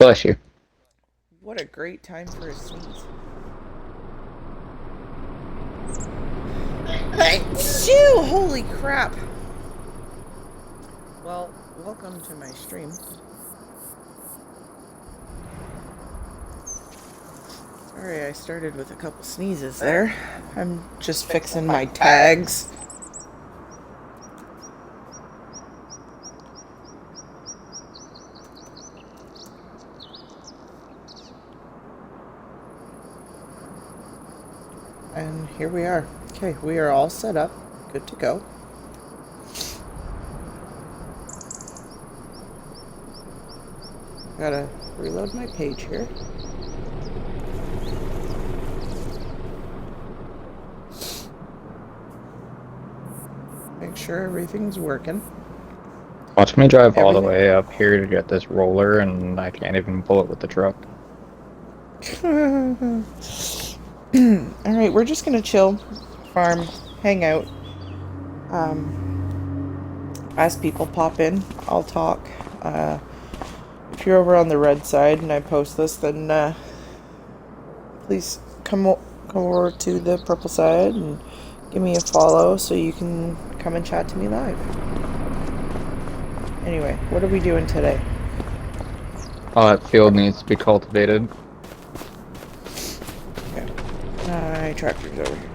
Bless you. What a great time for a sneeze. Achoo! Holy crap. Well, welcome to my stream. Sorry, I started with a couple sneezes there. I'm just fixing my tags. And here we are. Okay, we are all set up. Good to go. Gotta reload my page here. Make sure everything's working. Watch me drive all the way up here to get this roller, and I can't even pull it with the truck. Alright, we're just gonna chill, farm, hang out. As people pop in, I'll talk. If you're over on the red side and I post this, then please come over to the purple side and give me a follow so you can come and chat to me live. Anyway, what are we doing today? Oh, that field needs to be cultivated. Okay. My tractor's over here.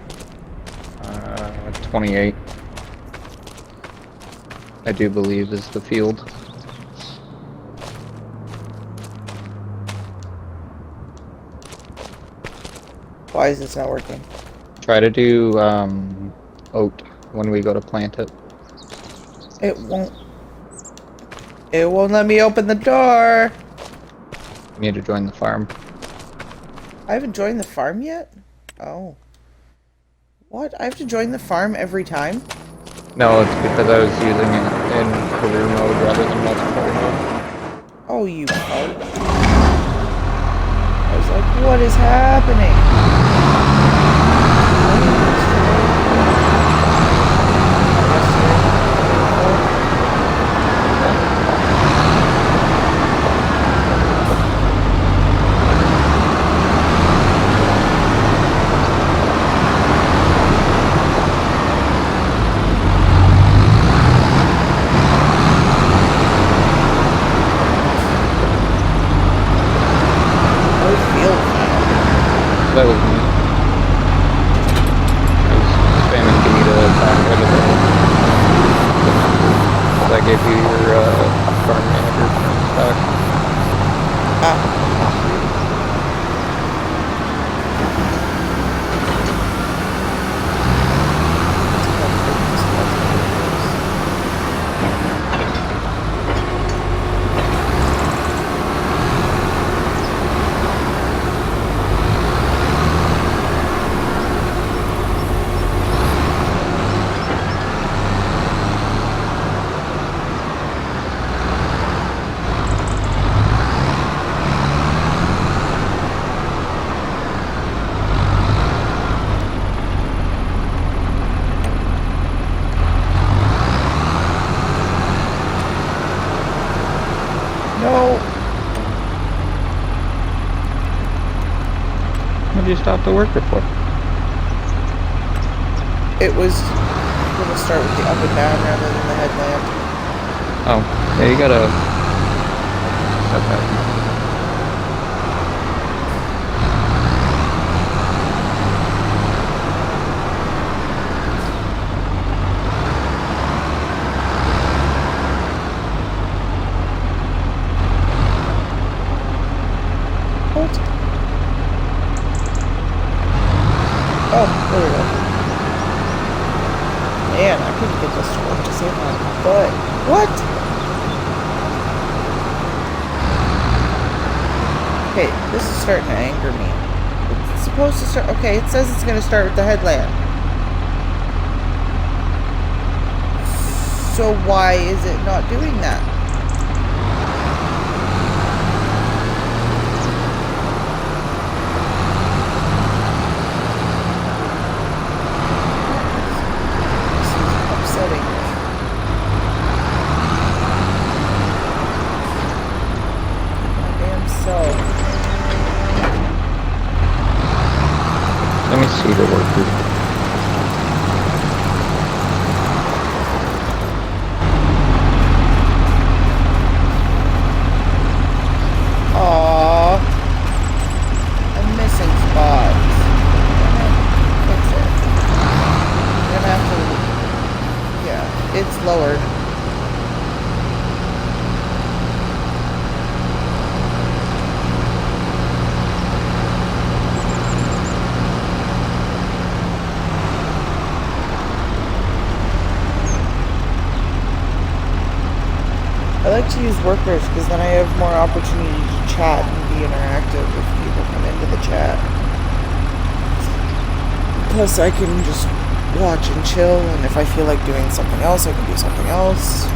28. I do believe is the field. Why is this not working? Try to do oat when we go to plant it. It won't. It won't let me open the door. You need to join the farm. I haven't joined the farm yet? Oh. What? I have to join the farm every time? No, it's because I was using it in career mode rather than multiplayer mode. Oh, you fart. I was like, what is happening? That was me. I was spamming B to attack everything. So I gave you your farm manager back. Ah. No. What did you stop the worker for? It was going to start with the up and down rather than the headlamp. Oh, yeah, you gotta... Okay. What? Oh, there we go. Man, I couldn't get this to work to save my butt. What? Okay, this is starting to anger me. It's supposed to start... Okay, it says it's going to start with the headlamp. So why is it not doing that? Let me see the worker. Aww. I'm missing spots. I'm gonna fix it. I'm gonna have to... Yeah, it's lower. I like to use workers because then I have more opportunity to chat and be interactive if people come into the chat. Plus I can just watch and chill, and if I feel like doing something else, I can do something else.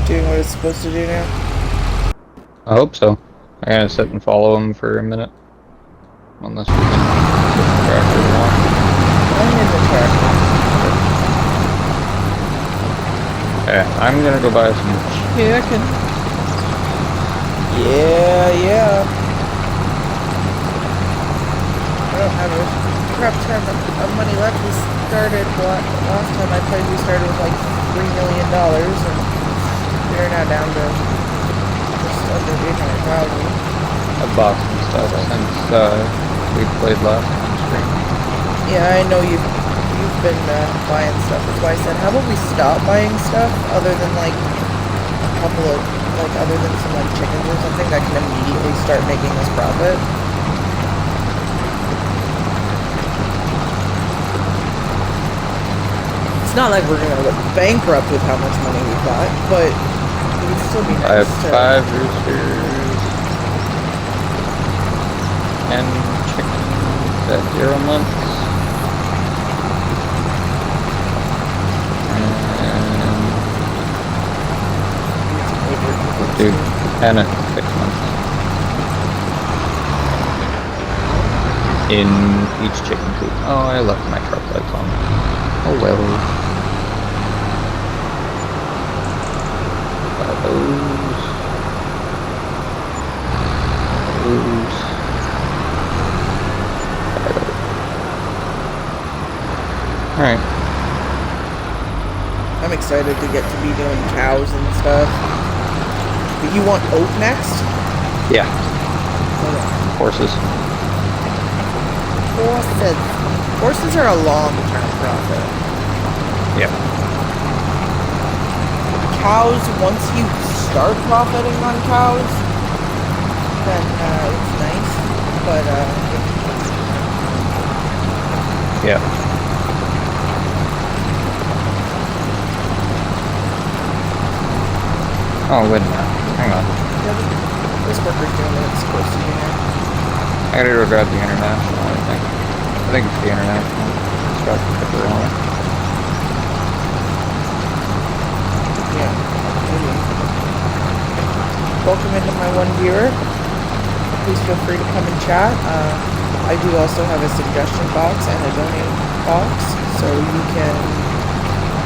Doing what it's supposed to do now? I hope so. I'm gonna sit and follow him for a minute. Unless we can get the tractor along. I'm in the tractor. Okay, I'm gonna go buy some chicken. Yeah. I don't have a crap ton of money left. We started, last time I played, we started with like $3 million, and we're now down to just under 800,000. I bought some stuff since we played last on stream. Yeah, I know you've been buying stuff. That's why I said, how about we stop buying stuff other than like a couple of, like other than some like chickens or something that can immediately start making us profit. It's not like we're gonna go bankrupt with how much money we've got, but it would still be I nice have 5 to... roosters, 10 chickens at 0 months, and we'll do 10 at 6 months in each chicken coop. Oh, I left my truck lights on. Oh well. Alright. I'm excited to get to be doing cows and stuff. But you want oat next? Yeah. Okay. Horses. Horses are a long-term profit. Yeah. Cows, once you start profiting on cows, then it's nice. But Yeah. Oh, wait a minute. Hang on. This worker's doing what it's supposed to do now. I gotta go grab the international, I think. I think it's the international. It's got the pepper on it. Yeah. Welcome into my one viewer. Please feel free to come and chat. I do also have a suggestion box and a donate box, so you can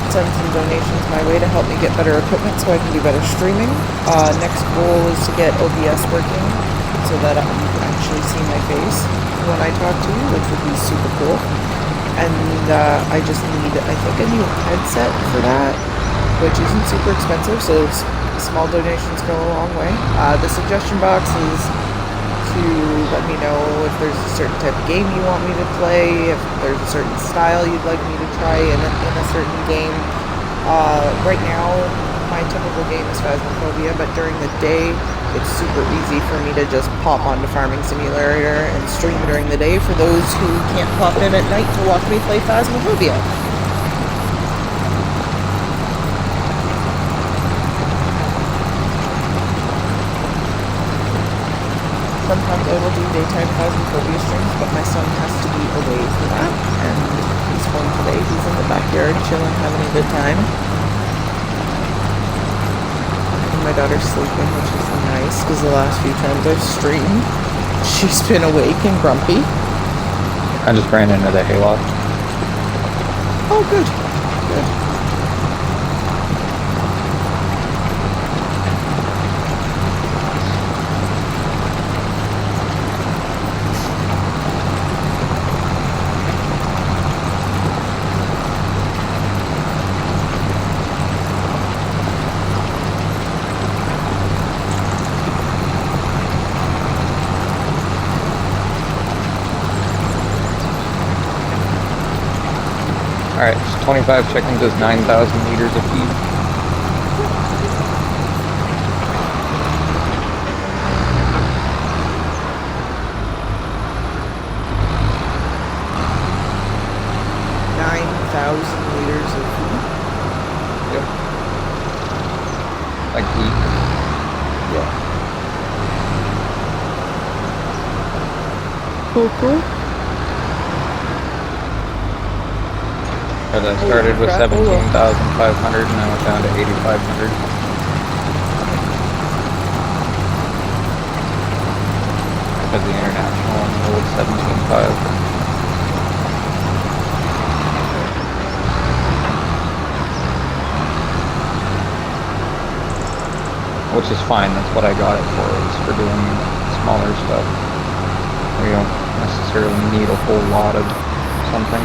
send some donations my way to help me get better equipment so I can do better streaming. Next goal is to get OBS working so that you can actually see my face when I talk to you, which would be super cool. And I just need, I think, a new headset for that, which isn't super expensive, so small donations go a long way. The suggestion box is to let me know if there's a certain type of game you want me to play, if there's a certain style you'd like me to try in a certain game. Right now, my typical game is Phasmophobia, but during the day, it's super easy for me to just pop onto Farming Simulator and stream during the day for those who can't pop in at night to watch me play Phasmophobia. Sometimes I will do daytime Phasmophobia streams, but my son has to be away for that, and he's home today. He's in the backyard chilling, having a good time. daughter's sleeping, which is nice, because the last few times I've streamed, she's been awake and grumpy. I just ran into the hayloft. Oh, good. Good. Alright, so 25 chickens is 9,000 liters of feed. Liters of food. Yep. Like wheat. Yeah. Cool. Because I started with 17,500 and I went down to 8,500. Because the international only holds 17,500. Which is fine, that's what I got it for, is for doing smaller stuff. We don't necessarily need a whole lot of something.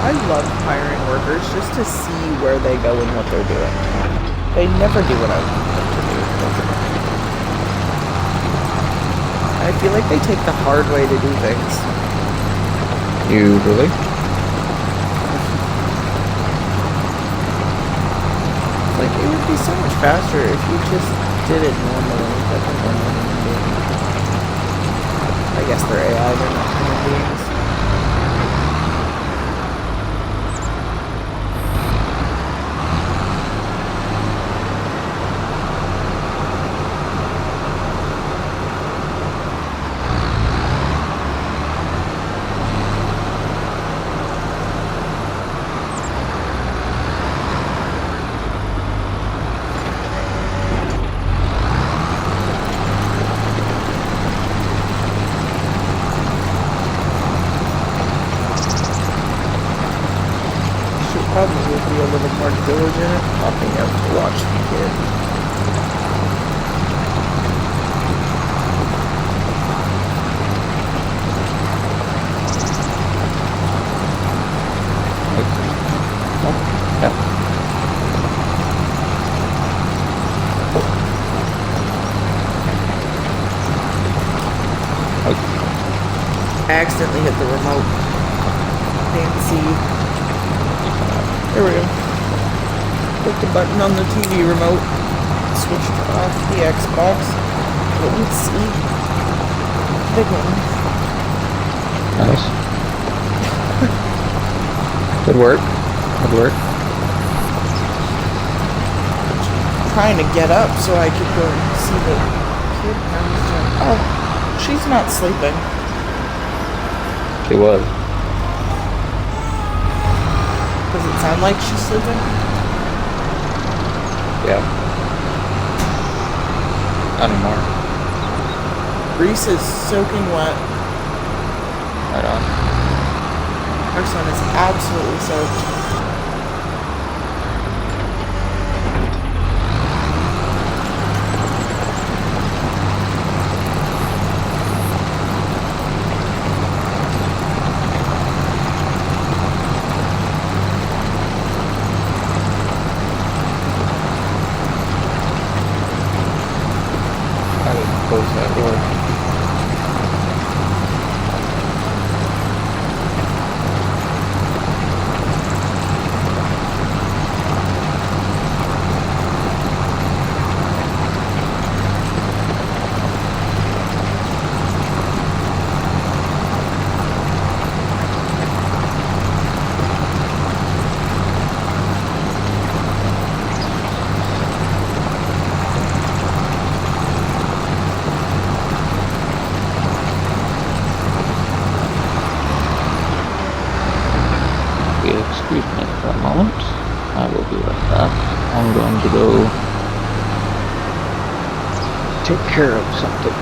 I love hiring workers just to see where they go and what they're doing. They never do what I want them to do. I feel like they take the hard way to do things. Usually. Like, it would be so much faster if you just did it normally, like a normal human being. I guess they're AI, they're not human beings. Probably would be a little more diligent at popping out to watch the kid. I accidentally hit the remote. Fancy. There we go. Click the button on the TV remote. Switched off the Xbox. But let's see. Big one. Nice. Good work. Good work. Trying to get up so I could go and see the kid. Oh, she's not sleeping. She was. Does it sound like she's sleeping? Yeah. Not anymore. Reese is soaking wet. Right on. Our son is absolutely soaked. Close that door. moment. I will be right back. I'm going to go take care of something.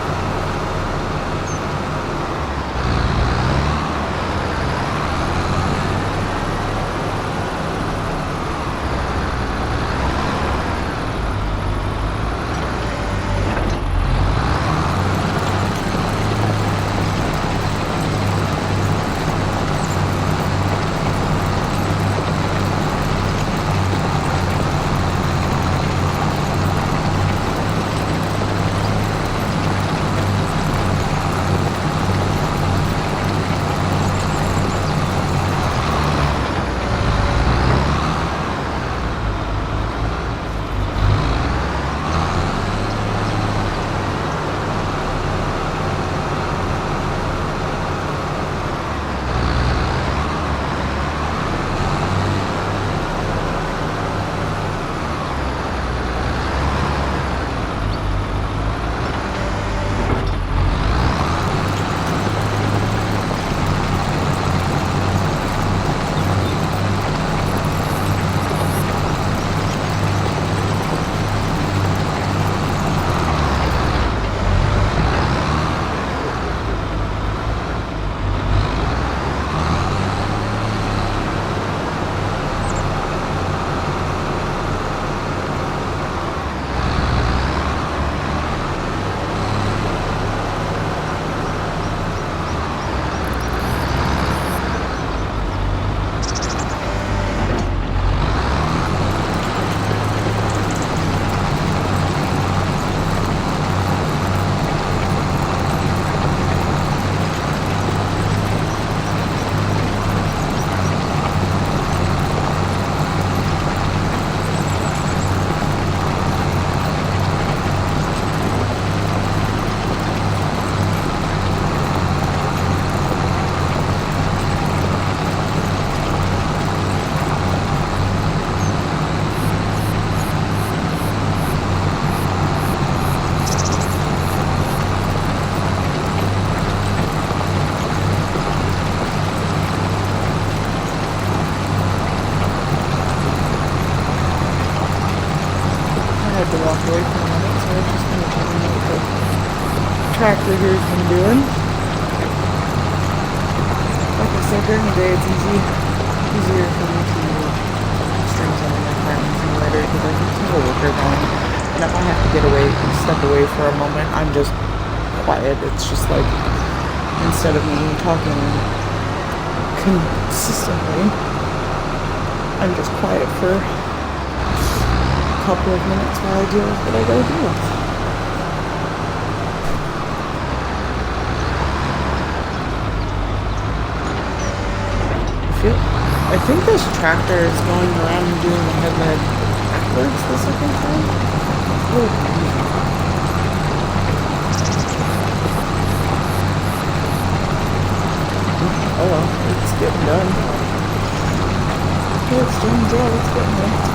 Had to walk away for a minute, so I'm just gonna tell you what the tractor here's been doing. Like I said, during the day it's easier for me to string something like that in the simulator because I can keep a worker going. And if I have to step away for a moment, I'm just quiet. It's just like, instead of me talking consistently, I'm just quiet for couple of minutes while I deal with what I gotta deal with. I think this tractor is going around and doing the headlight backwards the second time. Oh, well, it's getting done. It's doing well, it's getting done.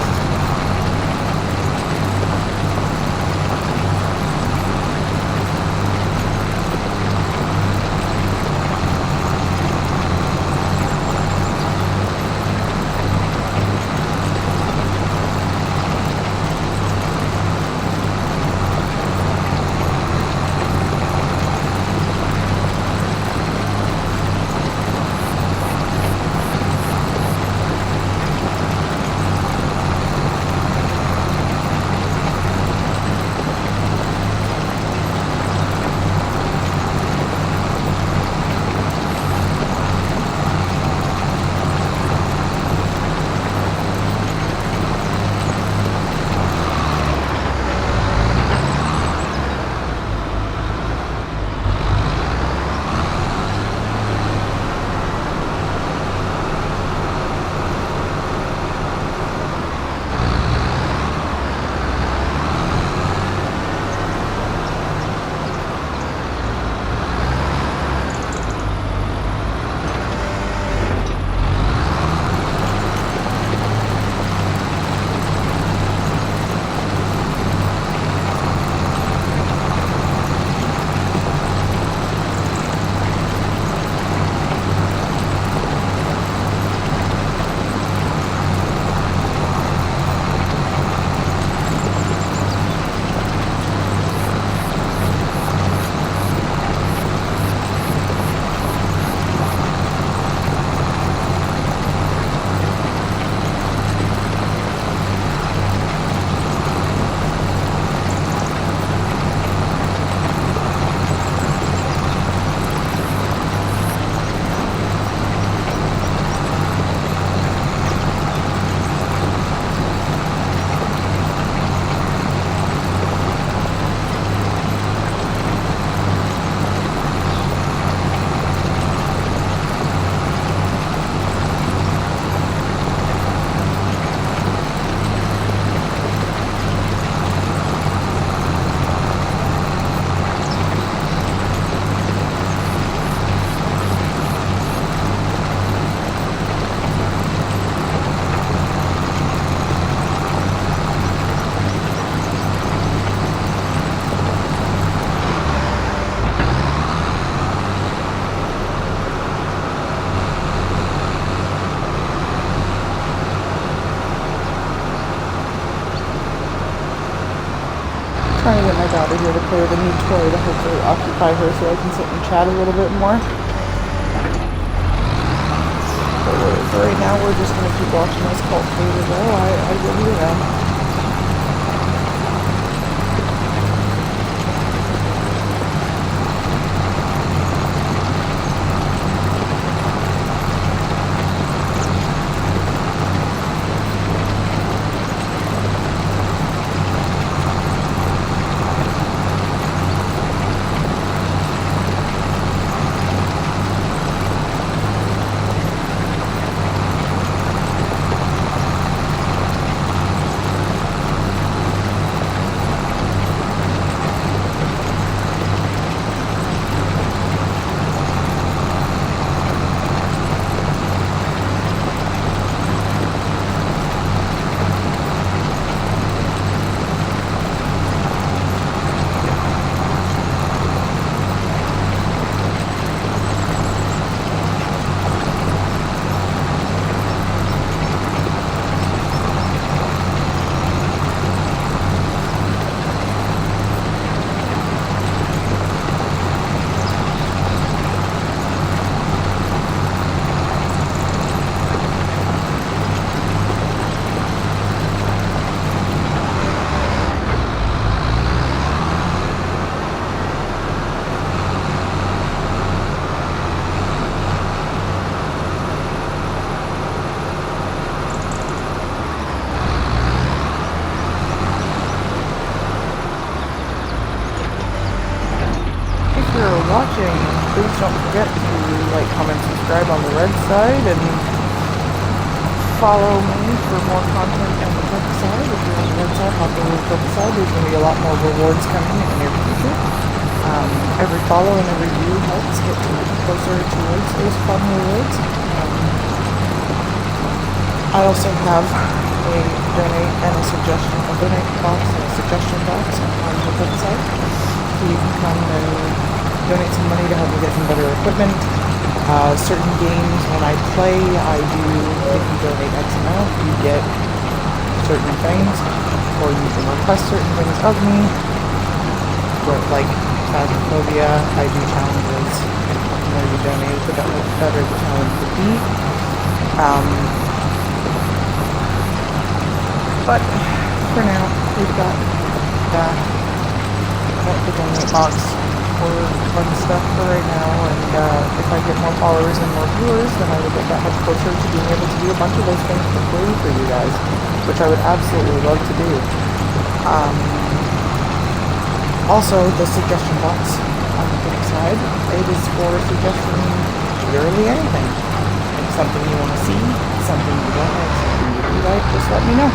daughter here to play with a new toy to hopefully occupy her so I can sit and chat a little bit more. But for right now, we're just going to keep watching this cultivator though. I will be around. Watching, please don't forget to like, comment, subscribe on the red side, and follow me for more content on the purple side. If you're on the red side, hop over to the purple side. There's going to be a lot more rewards coming in the near future. Every follow and every view helps get closer towards those fun rewards. I also have a donate and a donate box and a suggestion box on the purple side. So you can come and donate some money to help me get some better equipment. Certain games, when I play, I do, if you donate X amount, you get certain things, or you can request certain things of me. But like Phasmophobia, I do challenges. The more you donate, the better the challenge would be. But for now, we've got the donate box for fun stuff for right now, and if I get more followers and more viewers, then I will get that much closer to being able to do a bunch of those things for free for you guys, which I would absolutely love to do. Also, the suggestion box on the flip side, it is for suggesting literally anything. Something you want to see, something you don't like, something you do like, just let me know.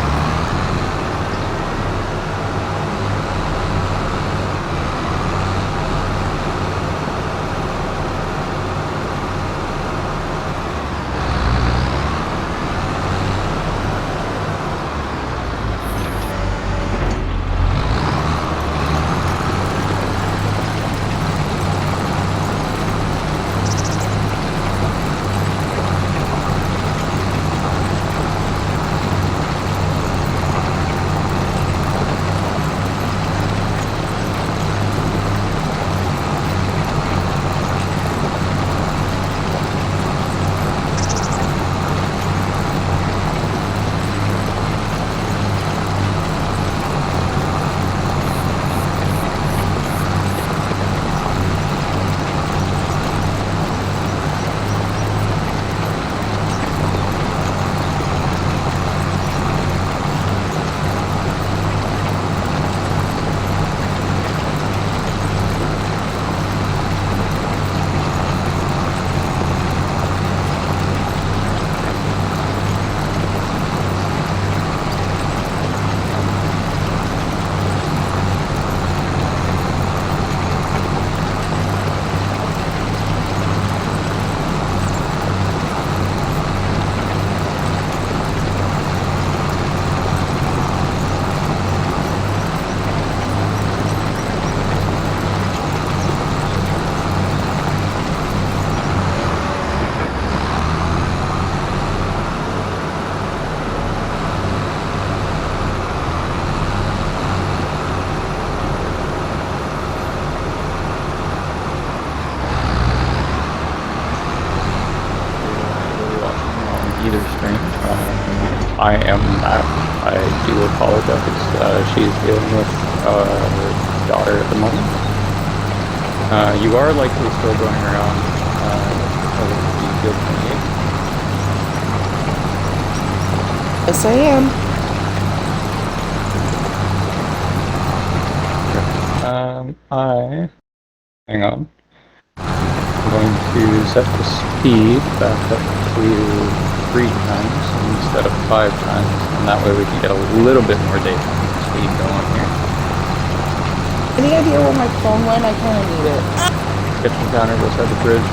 I am Matt. I do apologize. She's dealing with daughter at the moment. You are likely still going around the field 28. Yes, I am. Hang on. I'm going to set the speed back up to 3 times instead of 5 times, and that way we can get a little bit more daytime speed going here. Any idea where my phone went? I kind of need it. Kitchen counter goes at the bridge.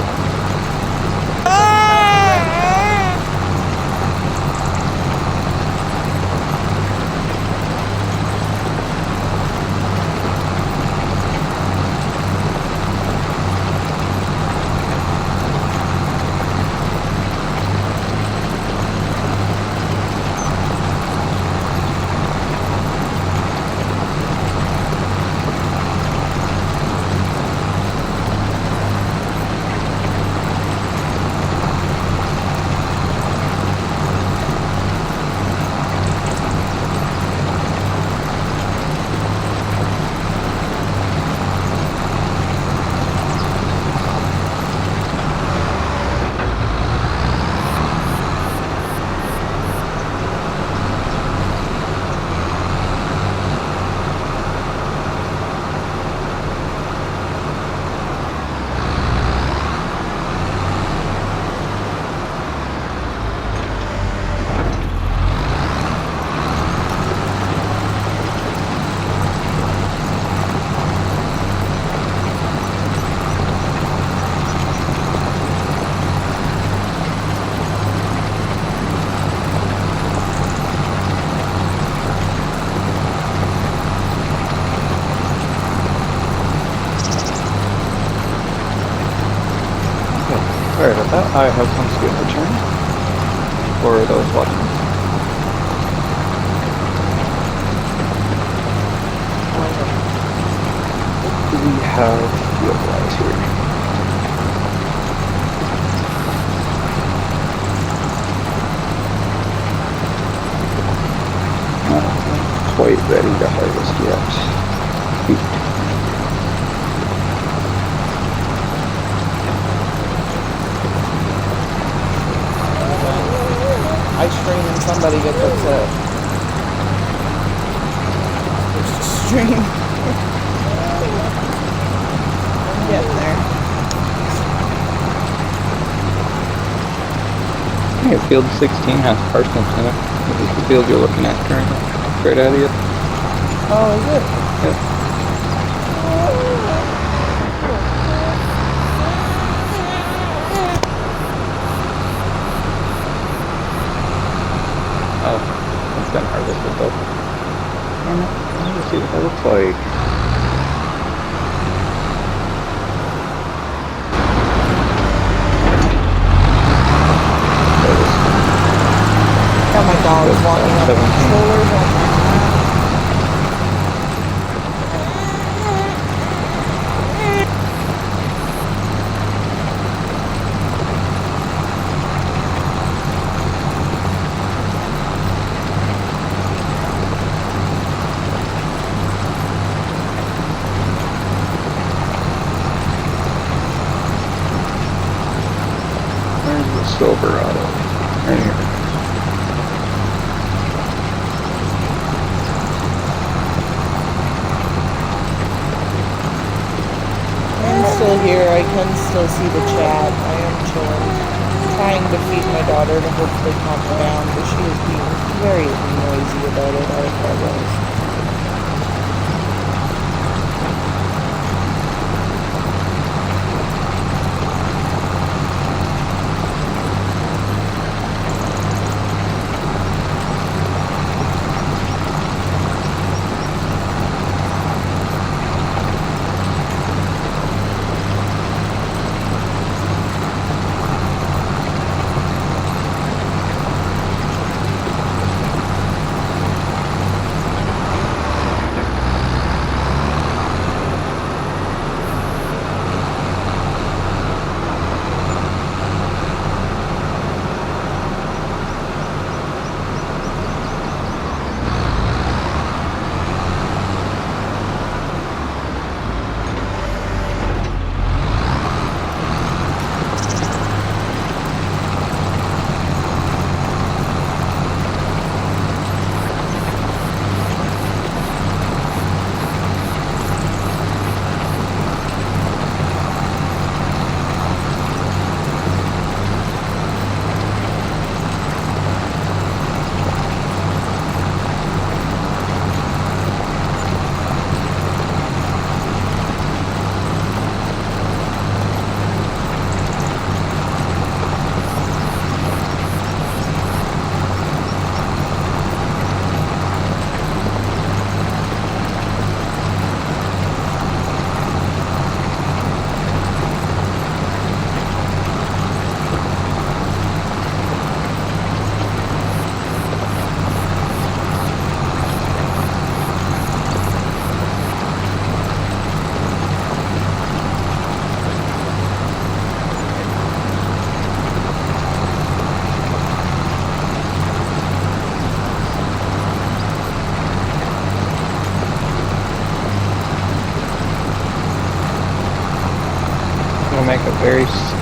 Sorry about that. I have some speed return for those watching. What do we have field-wise here? Not quite ready to harvest yet. I stream and somebody gets upset. It's a stream. I'm getting there. Yeah, field 16 has parsnips in it. This is the field you're looking at currently. Straight out of you. Oh, is it? Yep. Oh, it's been harvested though. Let me see what that looks like. Got my dogs walking up the controllers on my lap. Where's the Silverado? Right here. I'm still here. I can still see the chat. I am chilling. Trying to feed my daughter to hopefully calm her down, but she is being very noisy about it. I apologize.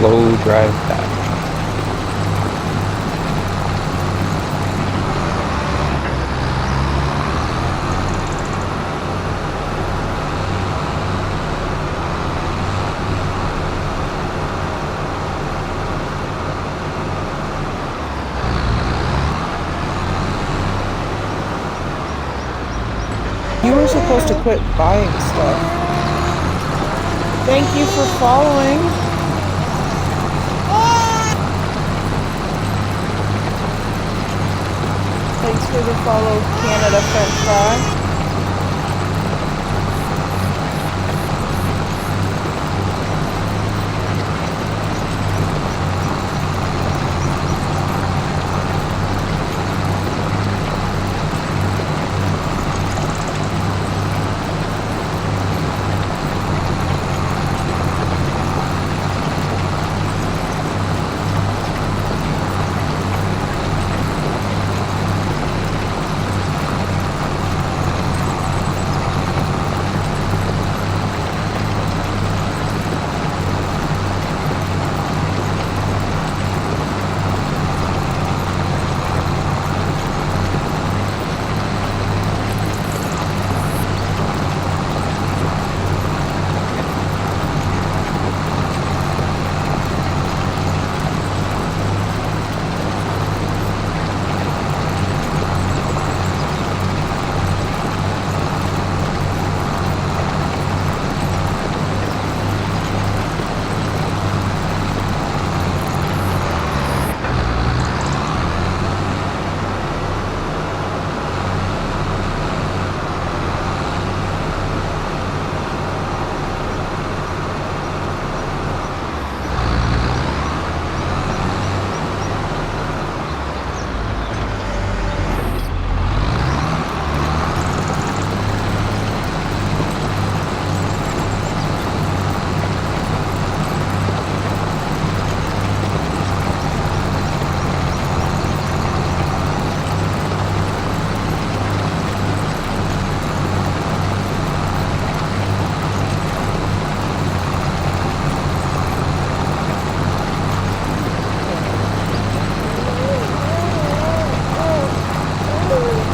slow drive back. You were supposed to quit buying stuff. Thank you for following. Thanks for the follow, Canada French Fry.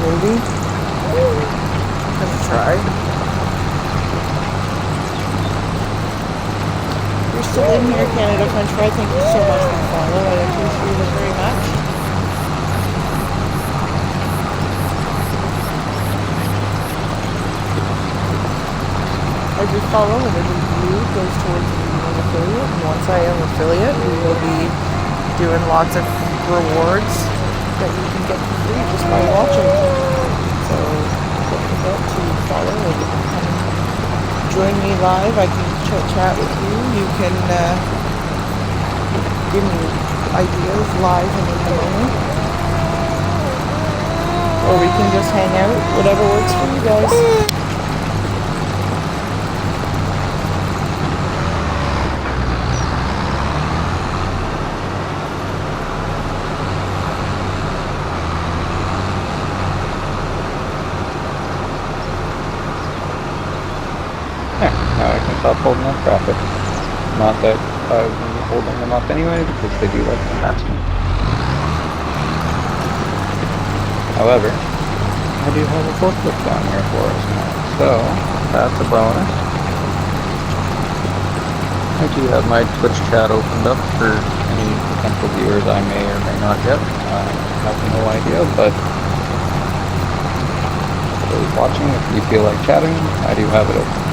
Maybe. Gonna try. You're still in here, Canada French Fry. Thank you so much for the follow. I appreciate it very much. Every follow and every view goes towards being an affiliate. And once I am affiliate, we will be doing lots of rewards that you can get for free just by watching. So don't forget to follow and join me live. I can chat with you. You can give me ideas live and in the moment. Or we can just hang out, whatever works for you guys. Now I can stop holding up traffic. Not that I would be holding them up anyway, because they do like to pass me. However, I do have a forklift down here for us now, so that's a bonus. I do have my Twitch chat opened up for any potential viewers I may or may not get. I have no idea, but for those watching, if you feel like chatting, I do have it open.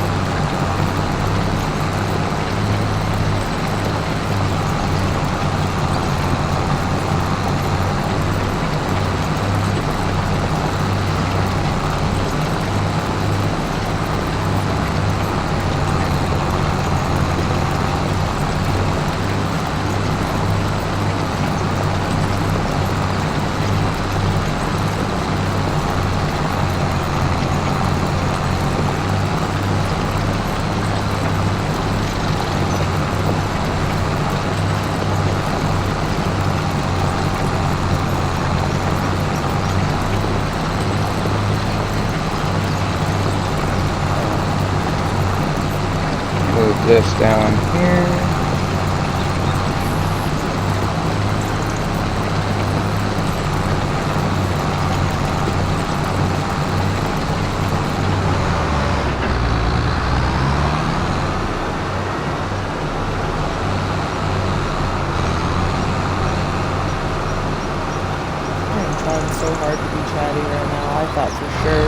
so hard to be chatty right now. I thought for sure,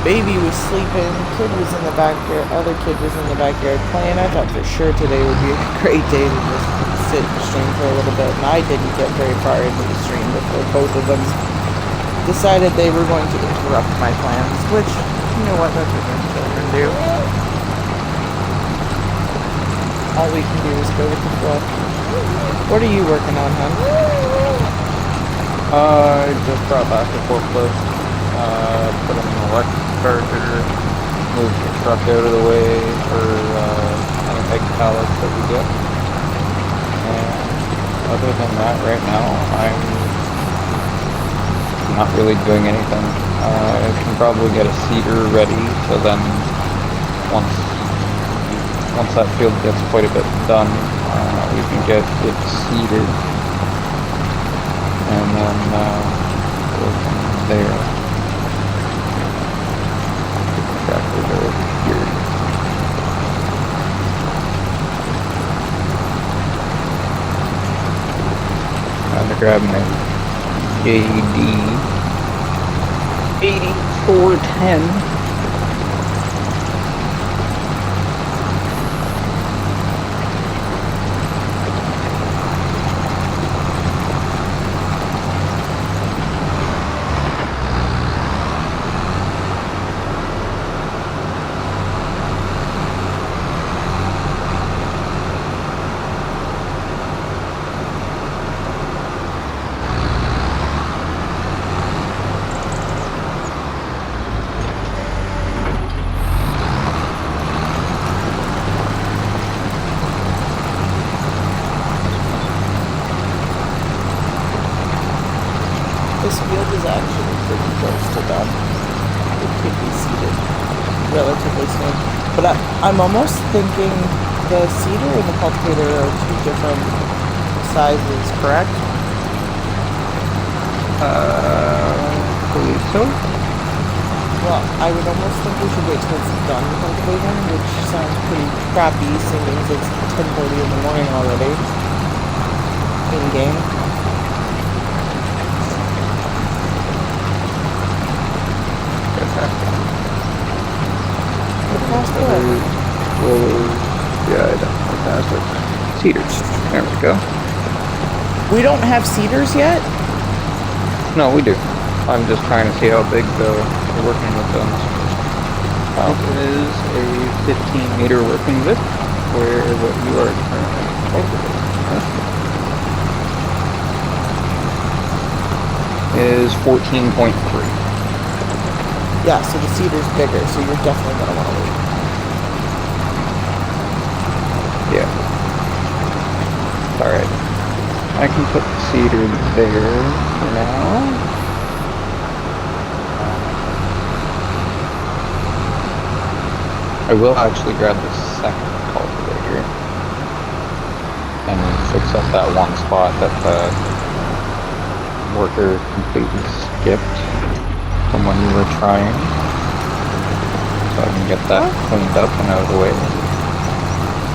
baby was sleeping, kid was in the backyard, other kid was in the backyard playing. I thought for sure today would be a great day to just sit and stream for a little bit, and I didn't get very far into the stream before both of them decided they were going to interrupt my plans, which, you know what, that's what children do. All we can do is go with the flow. What are you working on, hon? I just brought back a forklift, put in an electric charger, moved the truck out of the way for any big pallets that we get. And other than that, right now, I'm not really doing anything. I can probably get a seeder ready, so then once that field gets quite a bit done, we can get it seeded, and then go from there. Tractor over here. I'm gonna grab my JD 8410. This field is actually pretty close to done. It could be seeded relatively soon. But I'm almost thinking the seeder and the cultivator are two different sizes, correct? Believe so. Well, I would almost think we should wait till it's done cultivating, which sounds pretty crappy, seeing as it's 10:30 in the morning already. In game. Yeah, I definitely passed it. Cedars. There we go. We don't have cedars yet? No, we do. I'm just trying to see how big we're working with them. It is a 15-meter working width, where what you are currently is 14.3. Yeah, so the cedar's bigger, so you're definitely going to want to wait. Yeah. Alright. I can put the cedar there for now. I will actually grab the second cultivator and fix up that one spot that the worker completely skipped from when you were trying. So I can get that cleaned up and out of the way.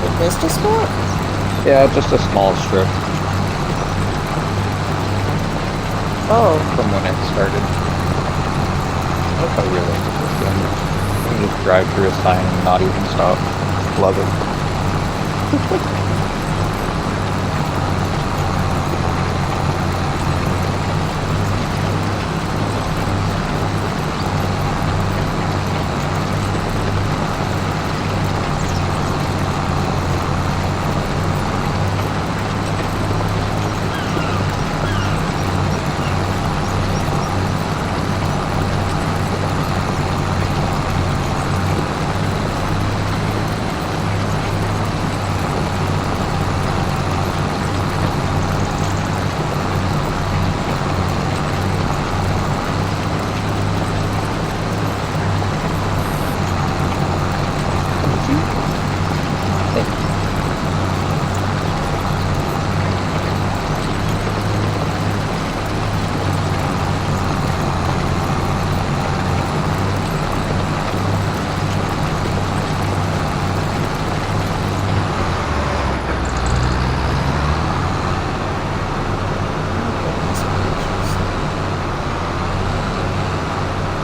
It missed a spot? Yeah, just a small strip. Oh. From when it started. That's how really interesting. You can just drive through a sign and not even stop. Love it.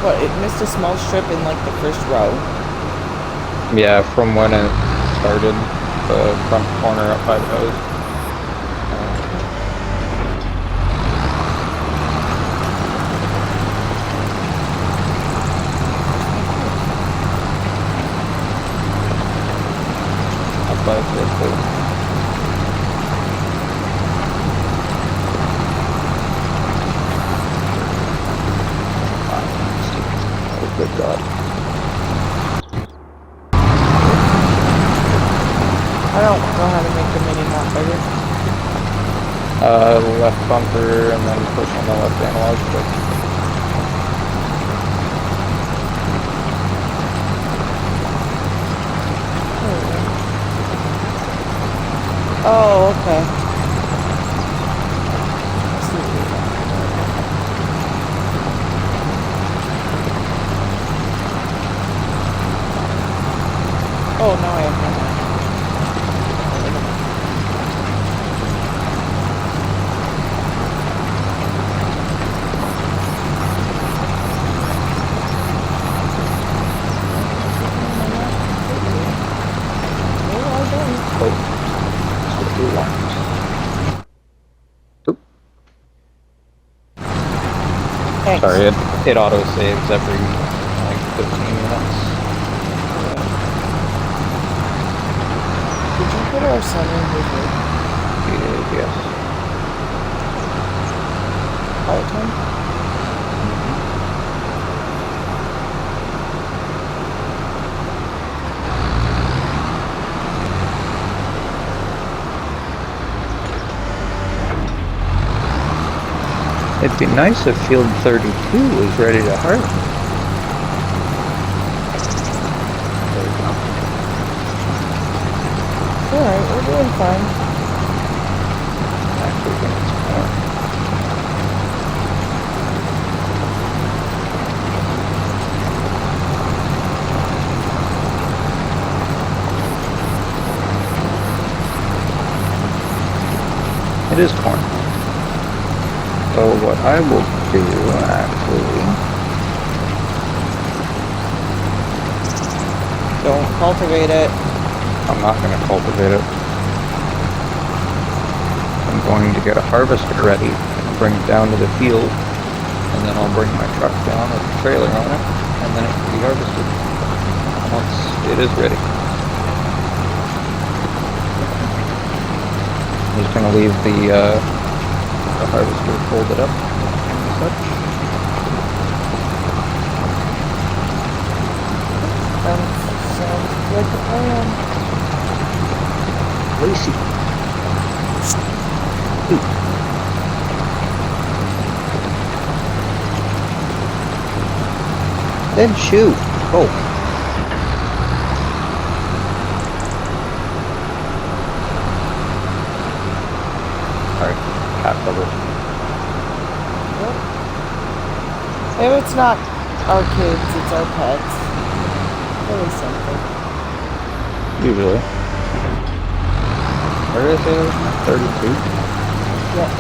But it missed a small strip in like the first row. Yeah, from when it started, the front corner up by the hose. Up by the hose. Oh, good God. I don't know how to make the mini map bigger. Left bumper and then push on the left analog stick. Oh, okay. Oh, now I have no. Thanks. Sorry, it auto saves every like 15 minutes. Did you put our son in his room? Yes. Quiet time? It'd be nice if Field 32 was ready to harvest. There we go. Alright, we're doing fine. Actually, I think it's more. It is corn. So what I will do, actually... Don't cultivate it. I'm not going to cultivate it. I'm going to get a harvester ready and bring it down to the field, and then I'll bring my truck down with a trailer on it, and then it can be harvested once it is ready. I'm just going to leave the harvester folded up and such. Sounds like a plan. Lacy. Then shoot. Oh. Alright, cat cover. If it's not our kids, it's our pets. Really simple. Usually. Where is it? 32? Yep.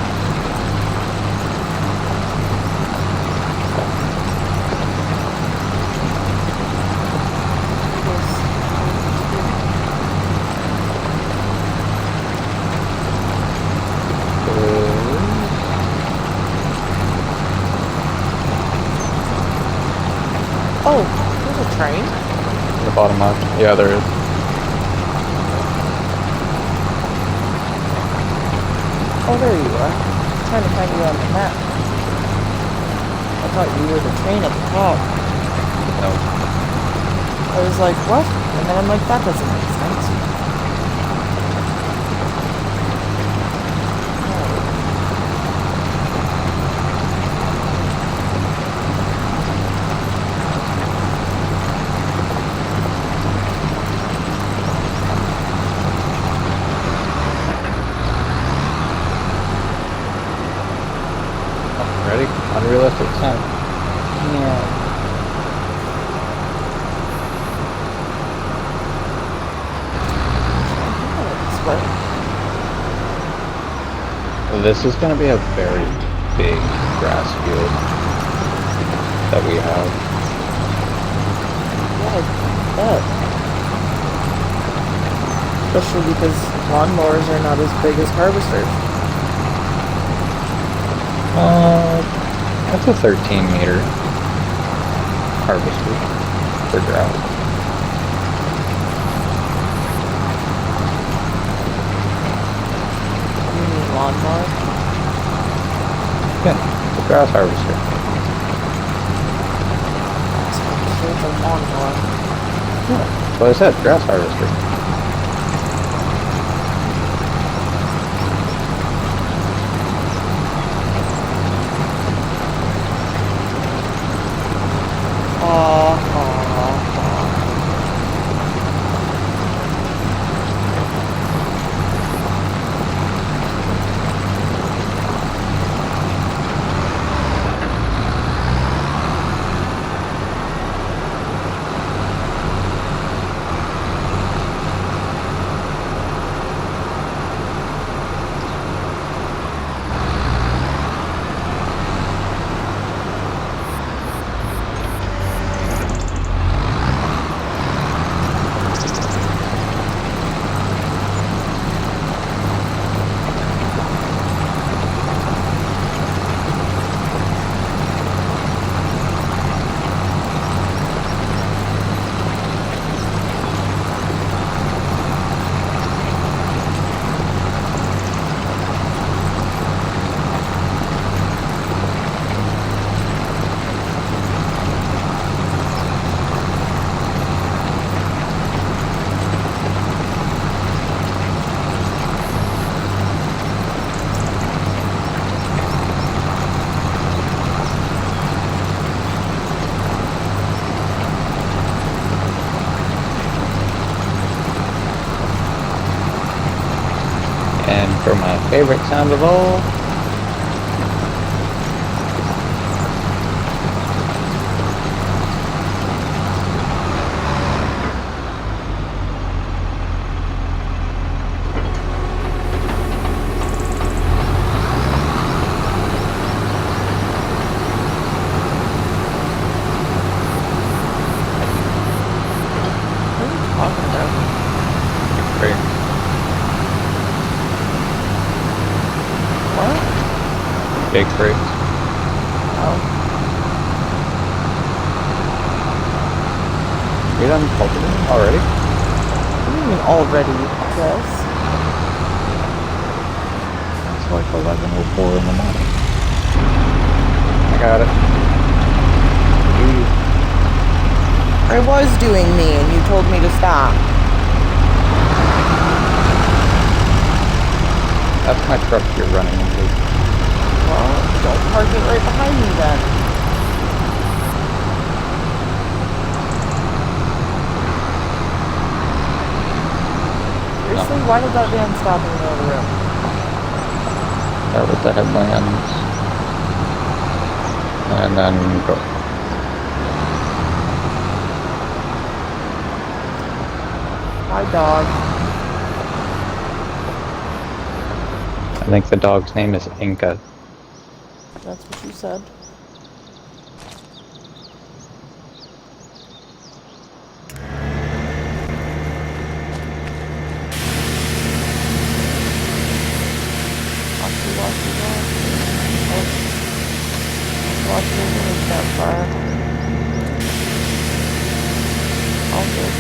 Oh, there's a train? The bottom left. Yeah, there is. Oh, there you are. I'm trying to find you on the map. I thought you were the train at the top. No. I was like, what? And then I'm like, that doesn't make sense. Ready? Unrealistic sound. Yeah. This is going to be a very big grass field that we have. bet. Especially because lawnmowers are not as big as harvesters. That's a 13-meter harvester for drought. You mean lawnmower? Yeah, the grass harvester. So it's a lawnmower. Yeah, that's what I said, grass harvester. And for my favorite sound of all, What are you talking about? right? What? Big fruits. Oh. You done cultivating already? What do you mean already? Yes. It's like 11:04 in the morning. I got it. I was doing me and you told me to stop. That's my truck you're running into. Well, don't park it right behind me then. Seriously, why did that van stop in the middle of the road? Start with the headlands. And then go. Hi, dog. I think the dog's name is Inca. That's what you said. Watch it. Oh. Watch your little campfire. All good.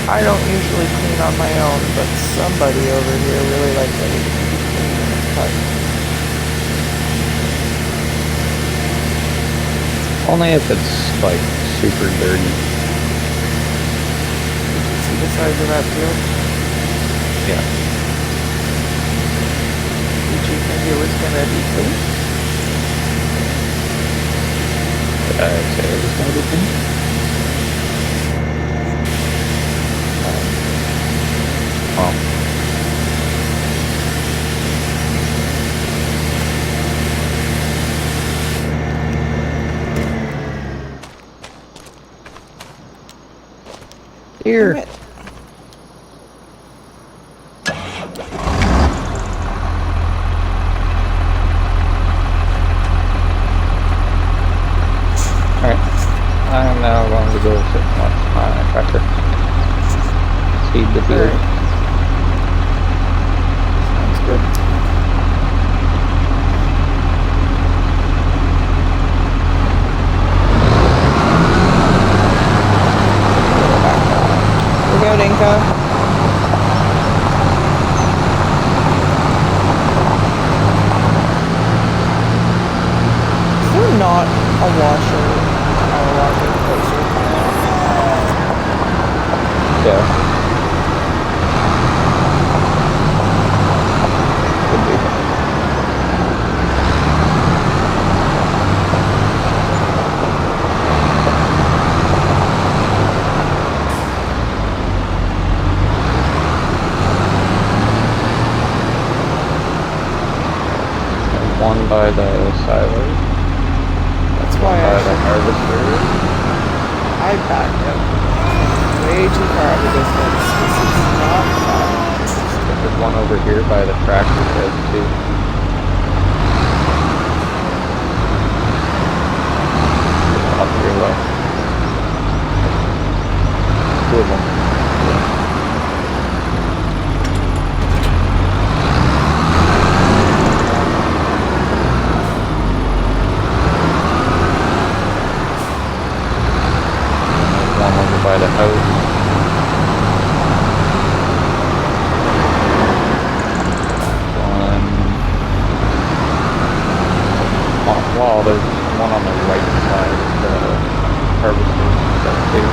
I don't usually clean on my own, but somebody over here really likes everything to be clean when it's cut. Only if it's like super dirty. See the size of that field? Yeah. Did you think it was gonna be clean? Did I say it was gonna be clean? Well. Here. Damn it. Alright. I'm now going to go sit and watch my tractor. Seed the field. Alright. Sounds good. Look out, Inca. Is there not a washer, power washer closer to now? Yeah. Could be. There's one by the silos. That's why One I by the should. harvester. I backed up way too far of a distance. This is not fun. There's one over here by the tractor shed too. Off to your left. Two of them. One over by the house. Well, there's one on the right side of the harvester stuff too.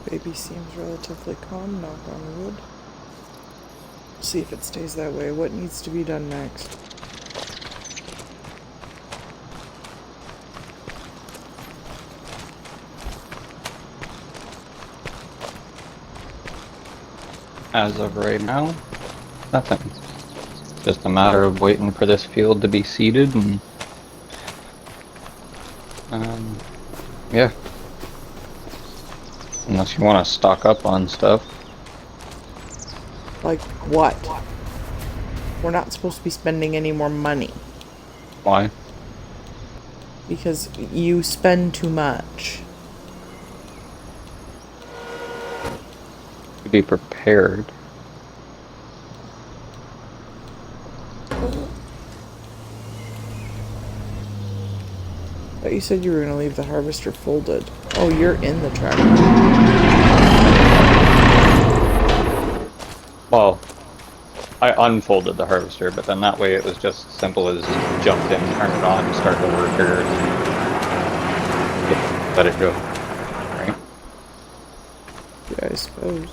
Baby seems relatively calm, knock on wood. See if it stays that way. What needs to be done next? As of right now, nothing. Just a matter of waiting for this field to be seeded and yeah. Unless you want to stock up on stuff. Like what? We're not supposed to be spending any more money. Why? Because you spend too much. To be prepared. But you said you were going to leave the harvester folded. Oh, you're in the tractor. Well, I unfolded the harvester, but then that way it was just as simple as jump in, turn it on, start the worker, and let it go. Right? Yeah, I suppose.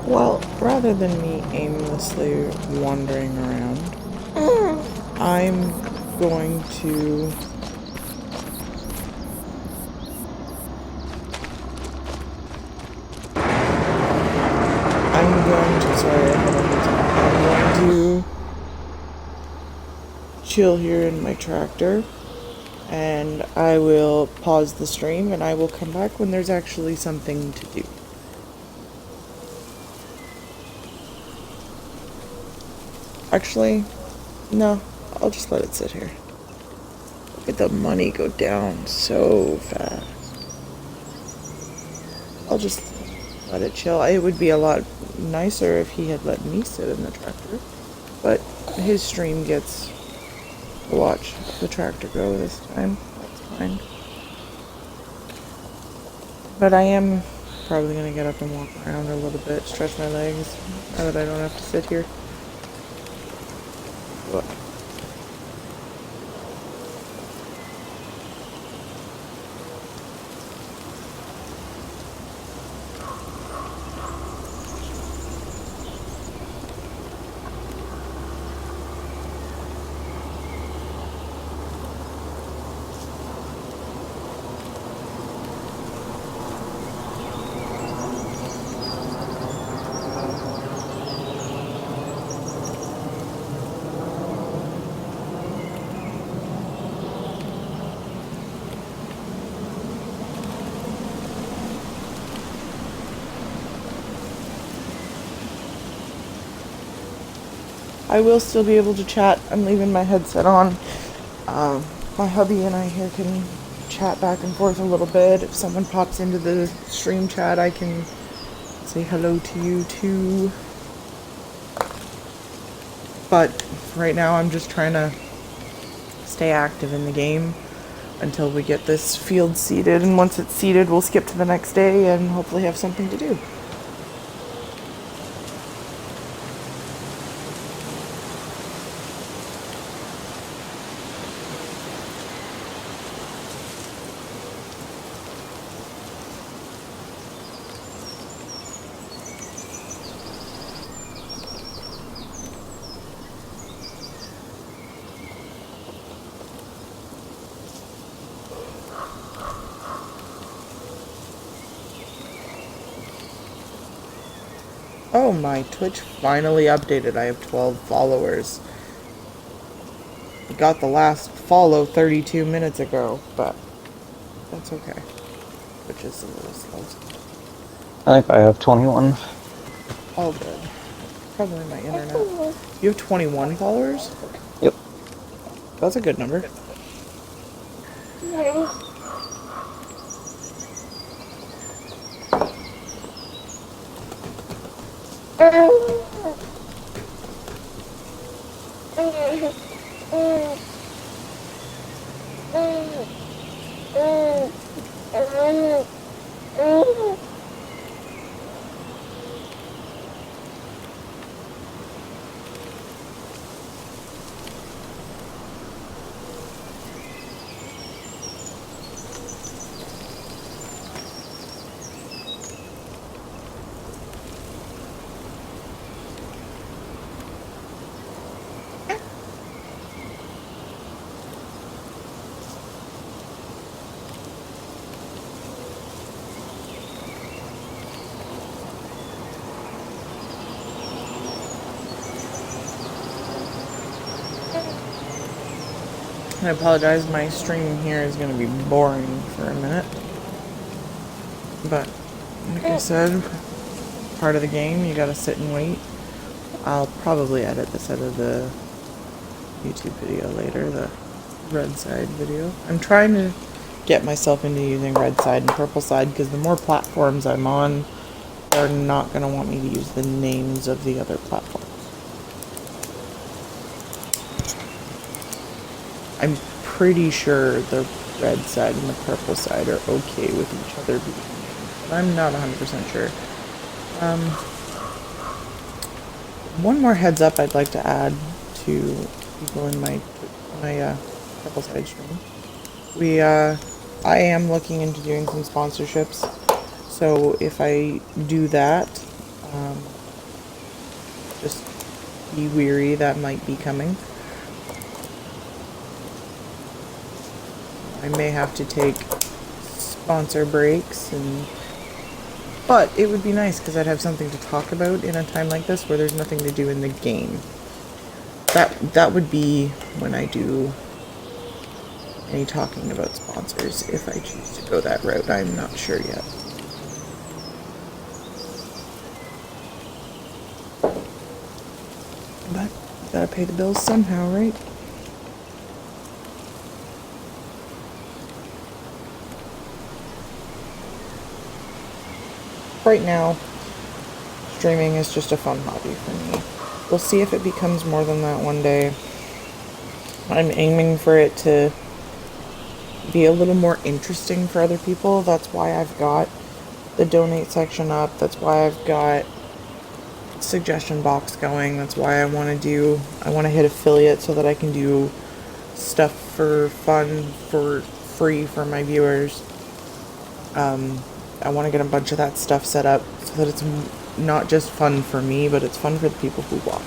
Well, rather than me aimlessly wandering around, I'm going to... Sorry, I had a hard time. I'm going to chill here in my tractor, and I will pause the stream, and I will come back when there's actually something to do. Actually, no, I'll just let it sit here. Look at the money go down so fast. I'll just let it chill. It would be a lot nicer if he had let me sit in the tractor, but his stream gets to watch the tractor go this time. That's fine. But I am probably going to get up and walk around a little bit, stretch my legs, now that I don't have to sit here. Look. I will still be able to chat. I'm leaving my headset on. My hubby and I here can chat back and forth a little bit. If someone pops into the stream chat, I can say hello to you too. But right now I'm just trying to stay active in the game until we get this field seeded. And once it's seeded, we'll skip to the next day and hopefully have something to do. Oh, my Twitch finally updated. I have 12 followers. I got the last follow 32 minutes ago, but that's okay. Which is a little slow. I think I have 21. All good. Probably my internet. You have 21 followers? Yep. That's a good number. I apologize, my stream here is going to be boring for a minute. But, like I said, part of the game, you gotta sit and wait. I'll probably edit this out of the YouTube video later, the red side video. I'm trying to get myself into using red side and purple side because the more platforms I'm on, they're not going to want me to use the names of the other platforms. I'm pretty sure the red side and the purple side are okay with each other being named, but I'm not 100% sure. One more heads up I'd like to add to people in my purple side stream. I am looking into doing some sponsorships, so if I do that, just be weary, that might be coming. I may have to take sponsor breaks, but it would be nice because I'd have something to talk about in a time like this where there's nothing to do in the game. That would be when I do any talking about sponsors, if I choose to go that route. I'm not sure yet. But you gotta pay the bills somehow, right? Right now, streaming is just a fun hobby for me. We'll see if it becomes more than that one day. I'm aiming for it to be a little more interesting for other people. That's why I've got the donate section up. That's why I've got suggestion box going. That's why I want to hit affiliate so that I can do stuff for fun, for free for my viewers. I want to get a bunch of that stuff set up so that it's not just fun for me, but it's fun for the people who watch.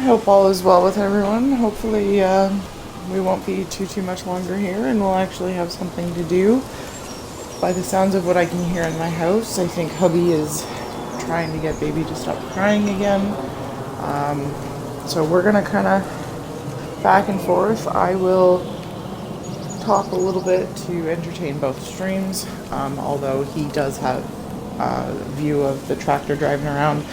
hope all is well with everyone. Hopefully, we won't be too much longer here, and we'll actually have something to do. By the sounds of what I can hear in my house, I think hubby is trying to get baby to stop crying again. So we're gonna kind of back and forth. I will talk a little bit to entertain both streams, although he does have a view of the tractor driving around.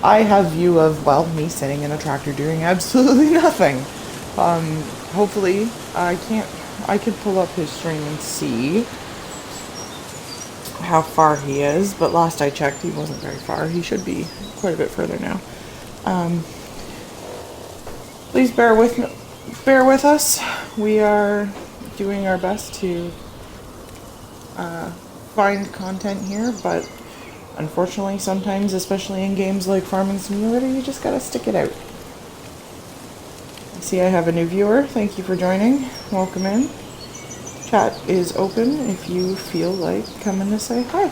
I have view of, well, me sitting in a tractor doing absolutely nothing. Hopefully, I could pull up his stream and see how far he is, but last I checked, he wasn't very far. He should be quite a bit further now. Please bear with us. We are doing our best to find content here, but unfortunately, sometimes, especially in games like Farming Simulator, you just gotta stick it out. I see I have a new viewer. Thank you for joining. Welcome in. Chat is open if you feel like coming to say hi.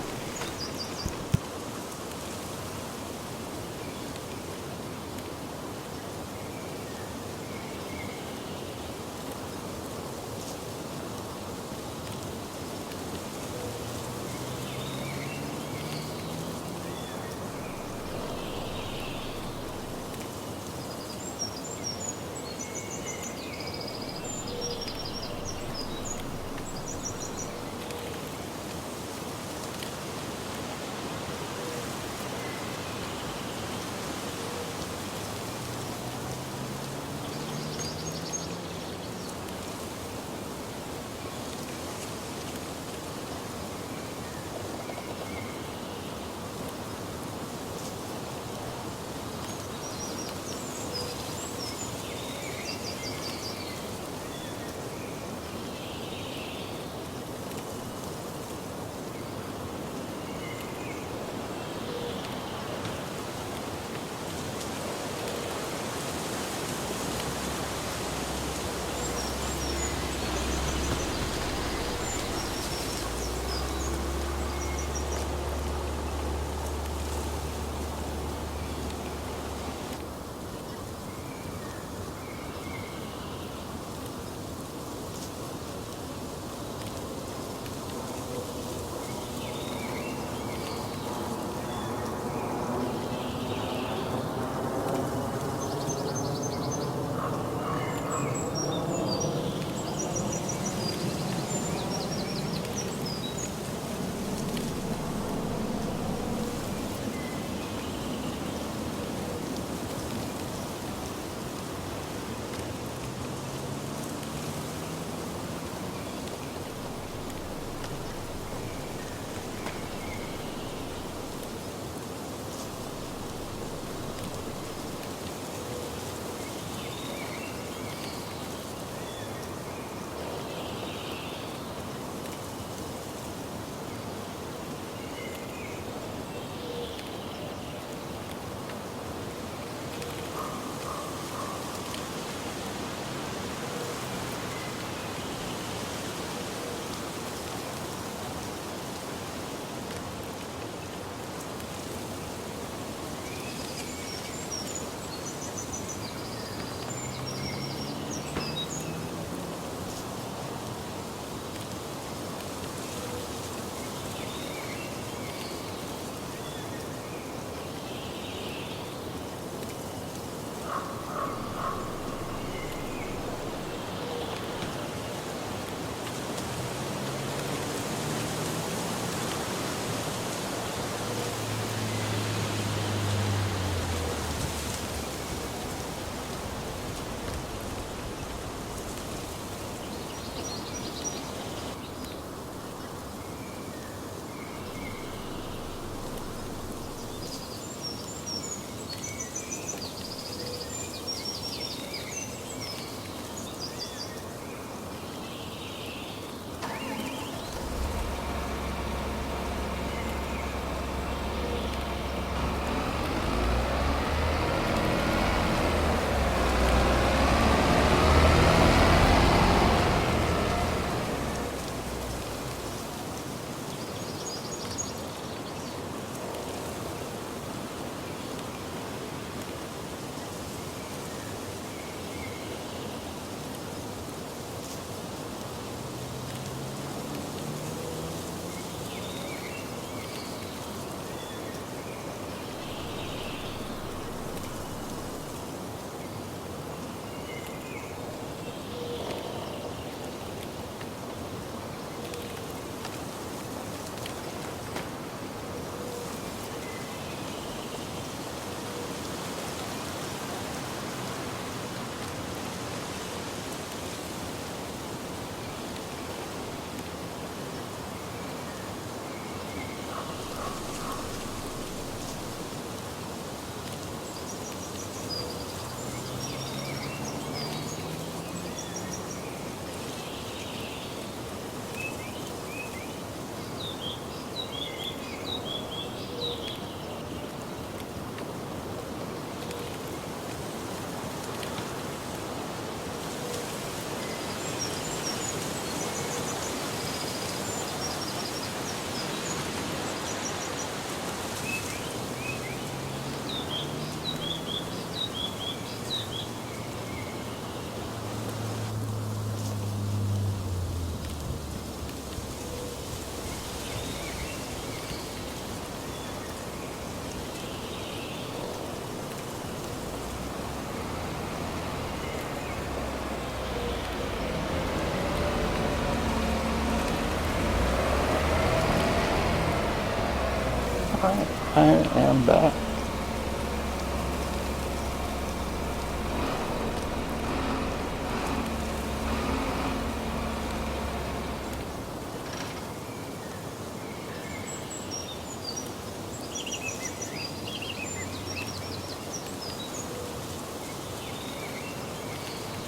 I am back.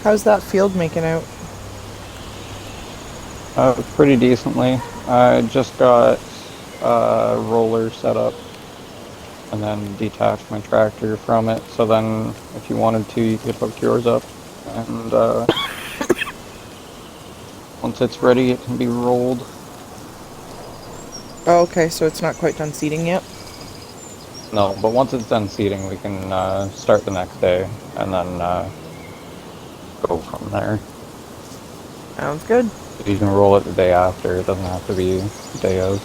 How's that field making out? Pretty decently. I just got roller set up and then detached my tractor from it. So then if you wanted to, you could hook yours up. And once it's ready, it can be rolled. Oh, okay, so it's not quite done seeding yet? No, but once it's done seeding, we can start the next day and then go from there. Sounds good. You can roll it the day after. It doesn't have to be the day of.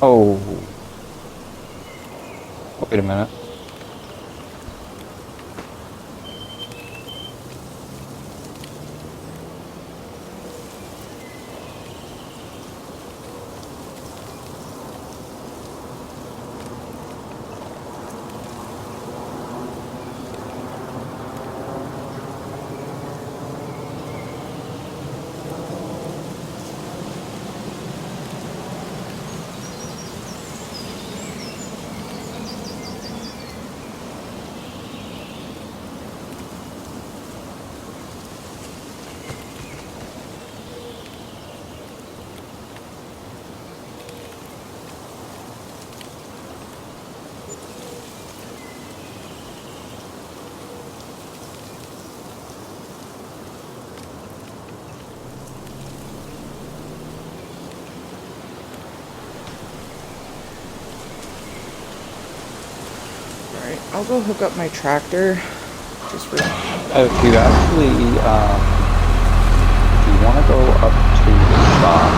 Oh, wait a minute. Alright, I'll go hook up my tractor. Just for... If you actually, if you want to go up to the shop,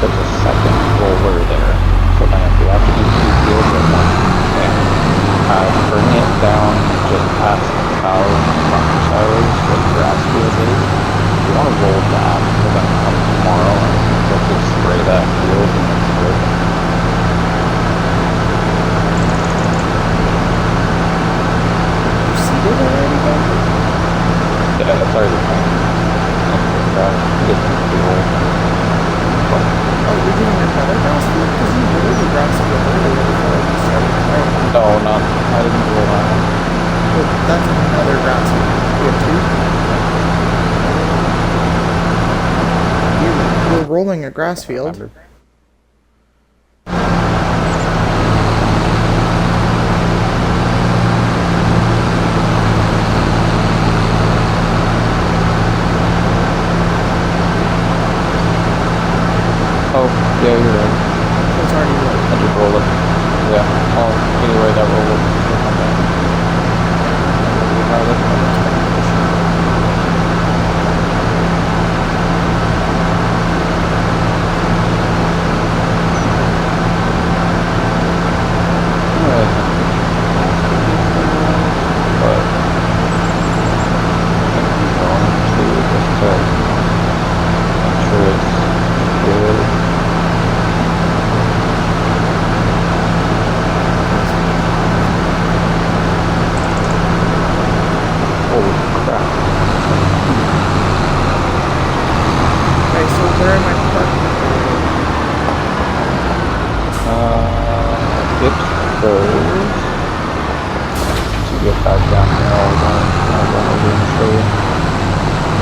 there's a second roller there. So then if you have to do 2 fields at once, and bring it down just past the cows and farm showers where the grass field is. If you want to roll that, so then come tomorrow and you'll just spray that field and it's good. You seeded already, then? Yeah, it's already fine. Get them to roll. Oh, you're doing another grass field? Because you rolled the grass field earlier before you started right? No, I didn't roll that one. Well, that's another grass field. You have 2? You were rolling a grass field. Remember. Oh, yeah, you're right. It's already rolled. I just roll it. Yeah. Oh, anyway, that roll will come back.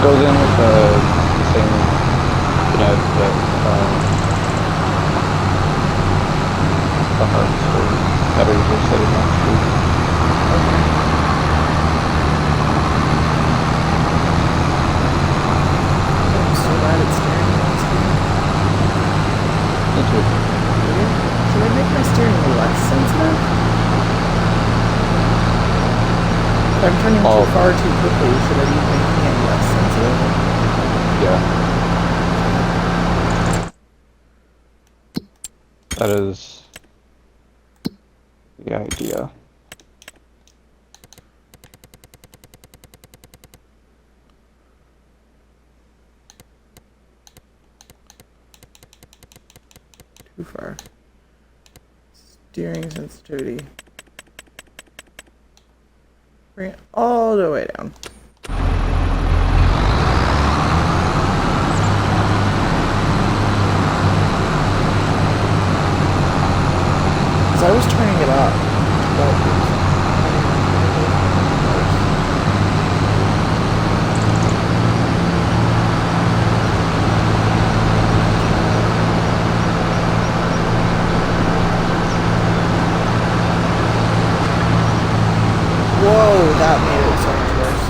Goes in with the same bed that the harvester headers are sitting next to. Should I make my steering less sensitive? If I'm turning too far too quickly, should I be making it less sensitive? Yeah. That is the idea. Too far. Steering sensitivity. Bring it all the way down. Because I was turning it up. Whoa, that made it so much worse.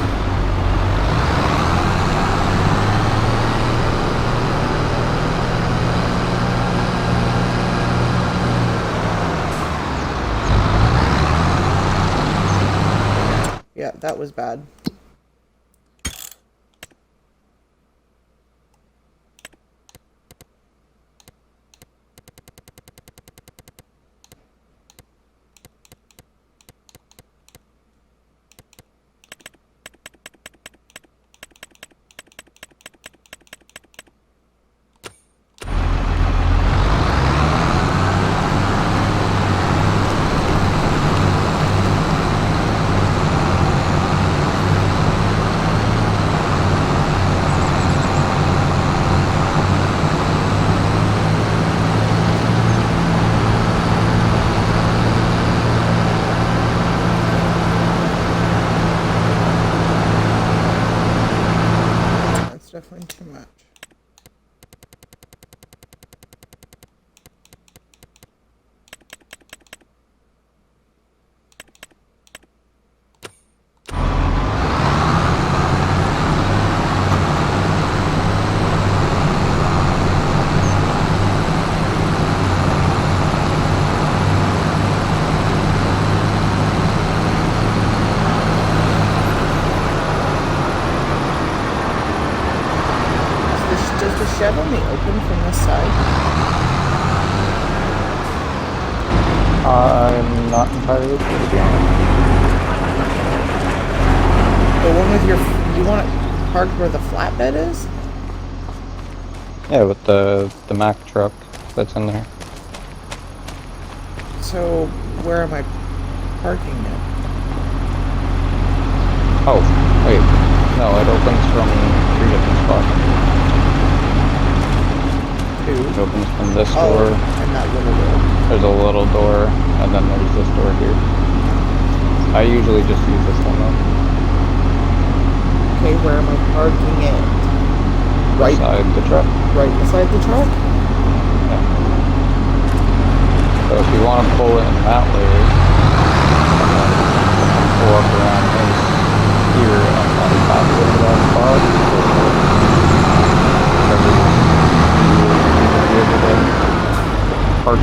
Yeah, that was bad. Definitely too much. Does the shed only open from this side? I'm not entirely sure, to be honest. The one with you want it parked where the flatbed is? Yeah, with the Mack truck that's in there. So, where am I parking it? Oh, wait. No, it opens from 3 different spots. It opens from this door. And that little door. There's a little door, and then there's this door here. I usually just use this one though. Okay, where am I parking it? Right beside the truck. Right beside the truck? Yeah. So if you want to pull in that way, and then pull up around this here on the top of that spot, park.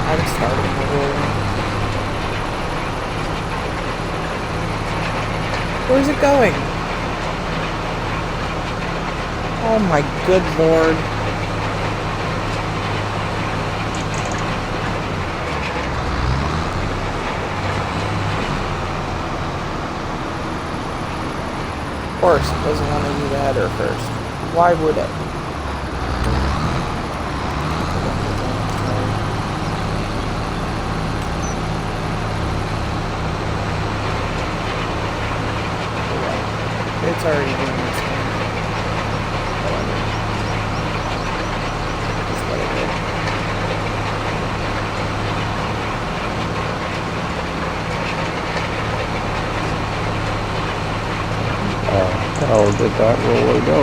I'm starting the rolling. Where's it going? Oh my good lord. Of course, it doesn't want to do the header first. Why would it? It's already doing this thing. Whatever. Just let it go. How did that roller go?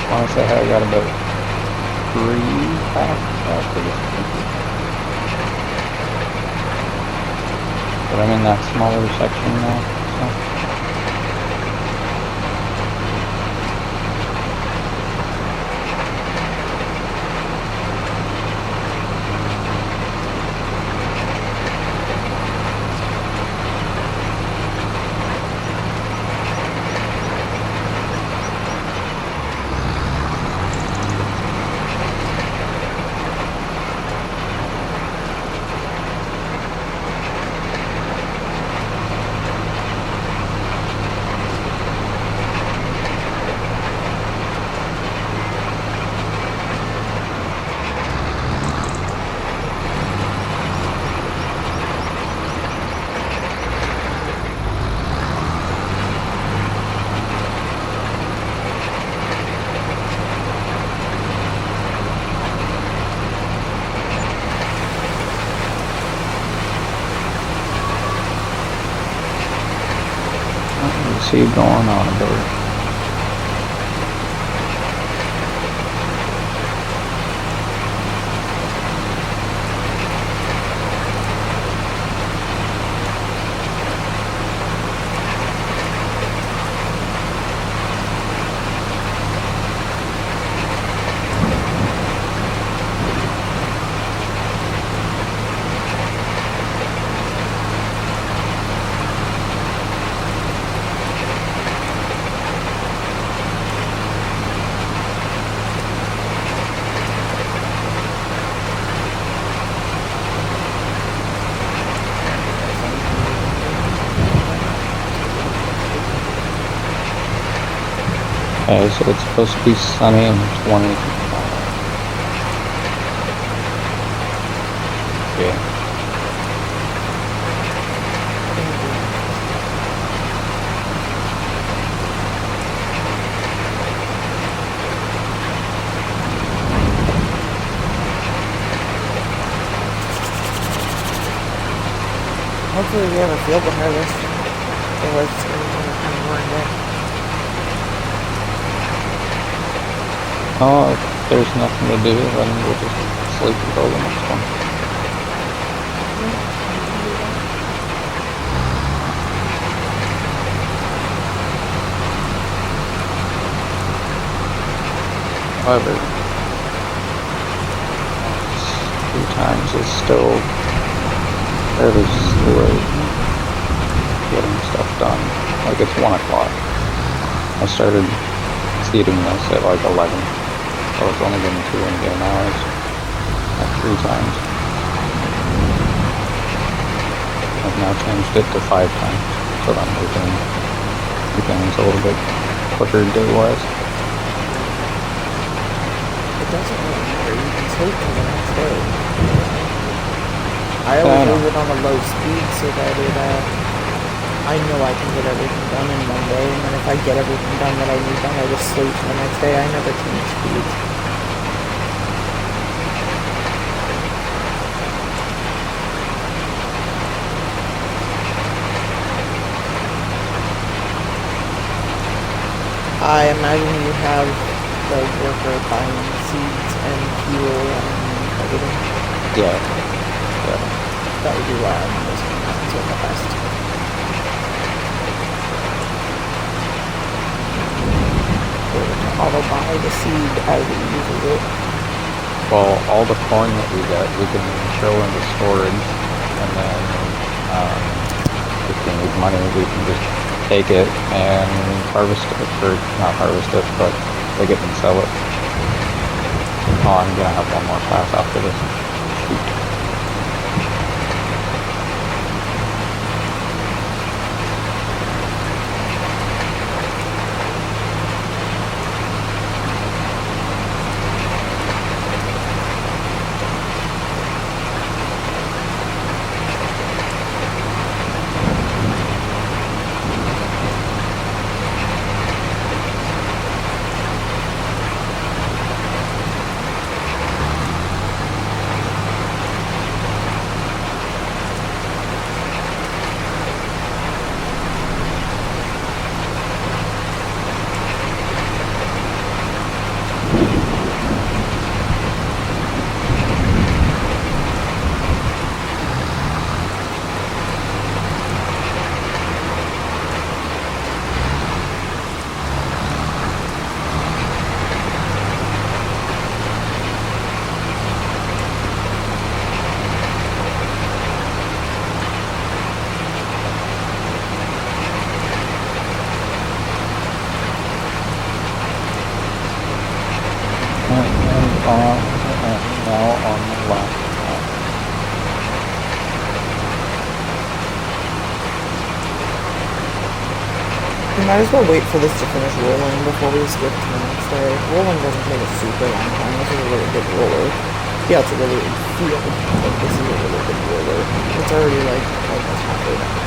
Honestly, I got about 3 passes after this one. But I'm in that smaller section now, so. What's he going on about? So it's supposed to be sunny and 20. Yeah. Hopefully we have a field to harvest. Otherwise it's going to be kind of worn down. Oh, if there's nothing to do, then we'll just sleep until the next one. However, 2 times is still fairly slow getting stuff done. Like it's 1 o'clock. I started seeding this at like 11. So it's only been 2 in-game hours at 3 times. I've now changed it to 5 times, so I'm making weekends a little bit quicker day-wise. It doesn't really matter, you can sleep till the next day. I Yeah, always I know. leave it on a low speed so that I know I can get everything done in one day, and then if I get everything done that I need done, I just sleep for the next day. I never change speeds. I imagine you have the worker buying seeds and fuel and everything. Yeah, yeah. That would be why I'm using that so fast. Auto buy the seed as it uses it. Well, all the corn that we get, we can throw into storage, and then if we need money, we can just take it and harvest it, or not harvest it, but take it and sell it. Oh, I'm gonna have one more class after this. Shoot. Now on the left. We might as well wait for this to finish rolling before we skip to the next day. Rolling doesn't take a super long time. This is a really good roller. Yeah, it's a really big field, but this is a really good roller. It's already like almost halfway done.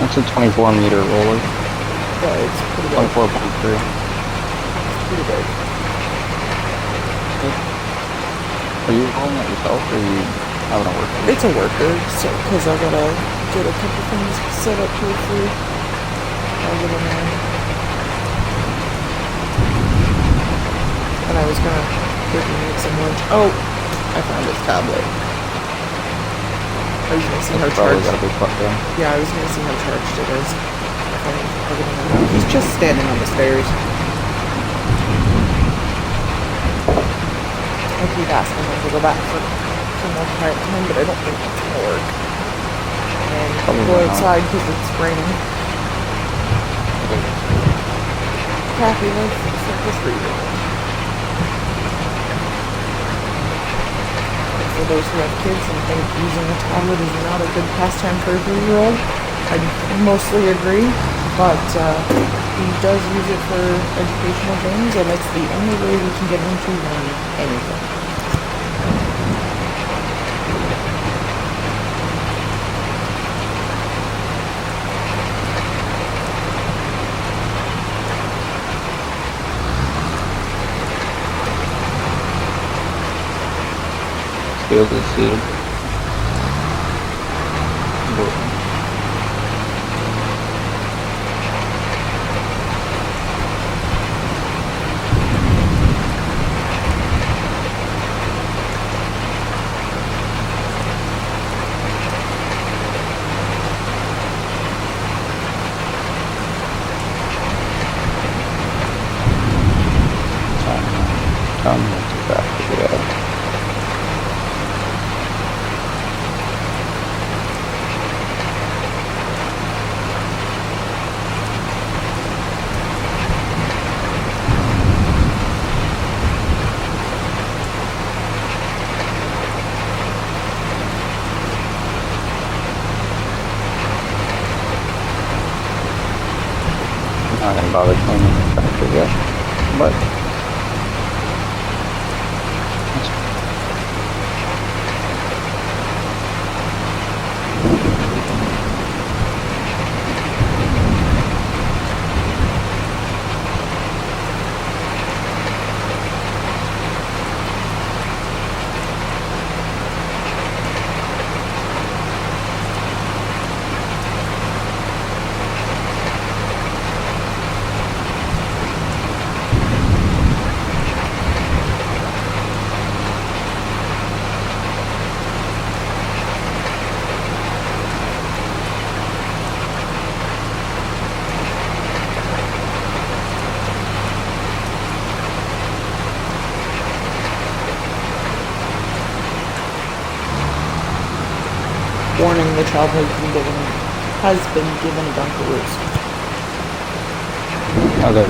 That's a 24-meter roller. Yeah, it's pretty big. 24.3. It's pretty big. Are you rolling it yourself, or are you having a worker? It's a worker, so because I gotta get a couple things set up here for our little man. And I was gonna quickly make some lunch. Oh, I found his tablet. I was gonna see how Probably charged. gotta be plugged in. Yeah, I was gonna see how charged it is. He's just standing on the stairs. I keep asking him to go back for more quiet time, but I don't think that's gonna work. And Probably go not. outside because it's raining. Happy life except for 3-year-old. For those who have kids and think using a tablet is not a good pastime for a 3-year-old, I mostly agree, but he does use it for educational things, and it's the only way we can get him to learn anything. Field is sealed. Tell me what's exactly that. I haven't bothered cleaning the tractor yet, but Warning: the child has been given Dunkaroos. Okay.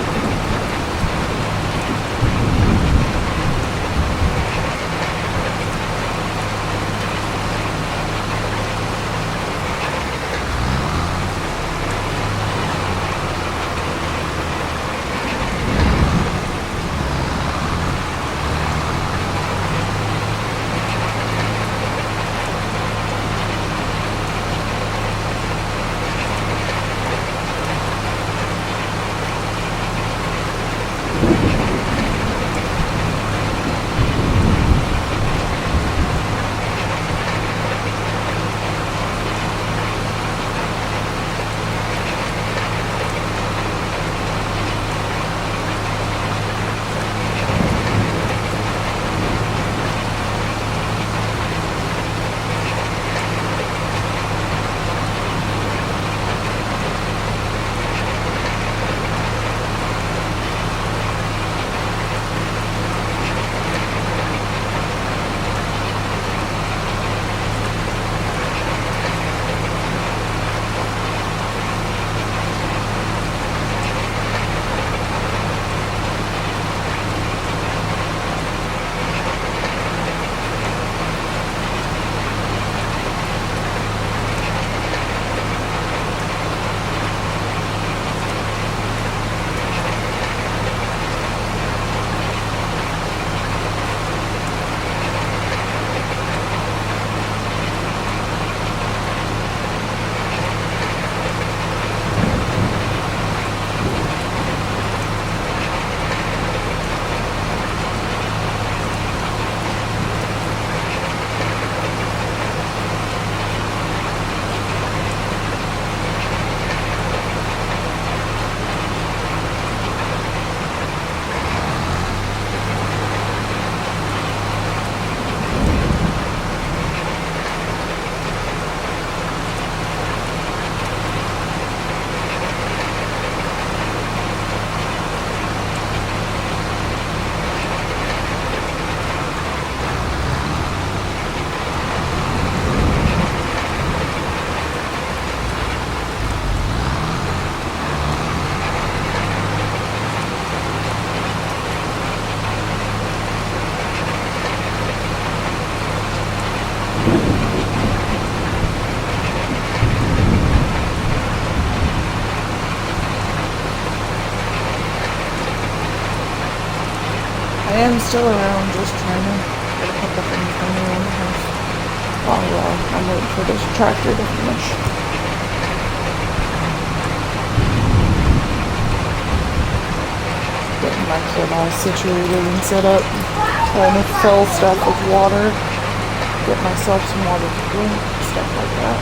I am still around, just trying to get a couple things done around the house while I'm waiting for this tractor to finish. Getting my kid all situated and set up, trying to fill stuff with water, get myself some water to drink, stuff like that.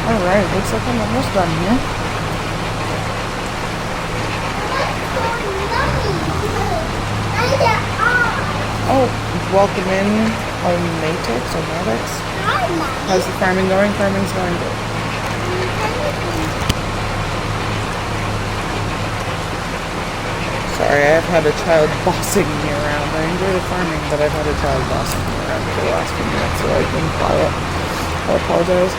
Alright, looks like I'm almost done here. Oh, welcome in, Omatics. How's the farming going? Farming's going good. Sorry, I've had a child bossing me around. I enjoy the farming, but I've had a child bossing me around for the last few minutes, so I've been quiet. I apologize.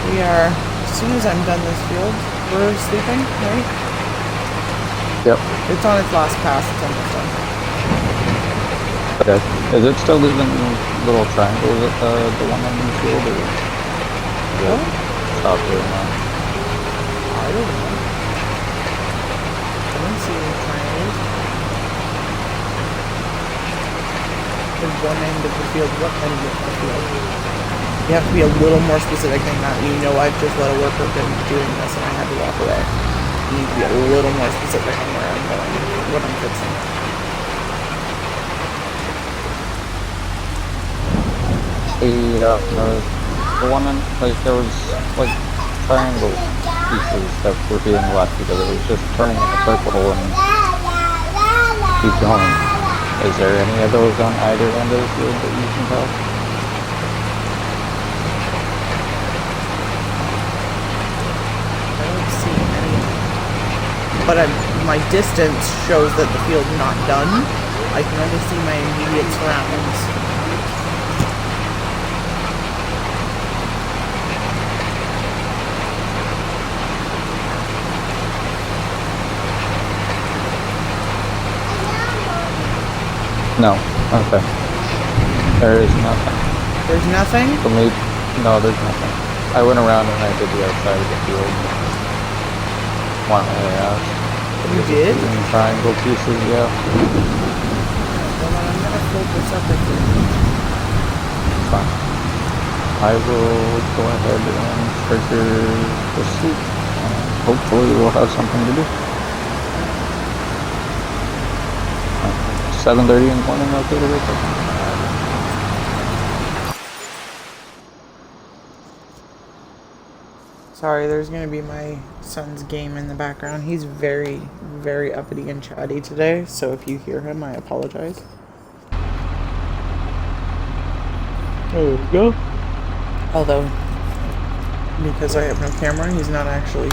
We are, as soon as I'm done this field, we're sleeping, right? Yep. It's on its last pass, it's almost done. Okay. Is it still leaving little triangles at the one on the field, or is it stop doing that? I don't know. I don't see any triangles. At one end of the field, what end of the field? You have to be a little more specific than that. You know I've just let a worker finish doing this and I had to walk away. You need to be a little more specific on where I'm going, what I'm fixing. The one in, like, there was, like, triangle pieces that were being left together. It was just turning in a circle and keep going. Is there any of those on either end of the field that you can tell? But my distance shows that the field's not done. I can only see my immediate surroundings. No. Okay. There is nothing. There's nothing? For me, no, there's nothing. I went around and I did the outside of the field. One area. You did? Triangle pieces, yeah. Well, I'm gonna focus up at you. Fine. I will go ahead and trigger the sleep. Hopefully we'll have something to do. 7:30 in the morning, okay to wake up. Sorry, there's gonna be my son's game in the background. He's very, very uppity and chatty today, so if you hear him, I apologize. There we go. Although, because I have no camera, he's not actually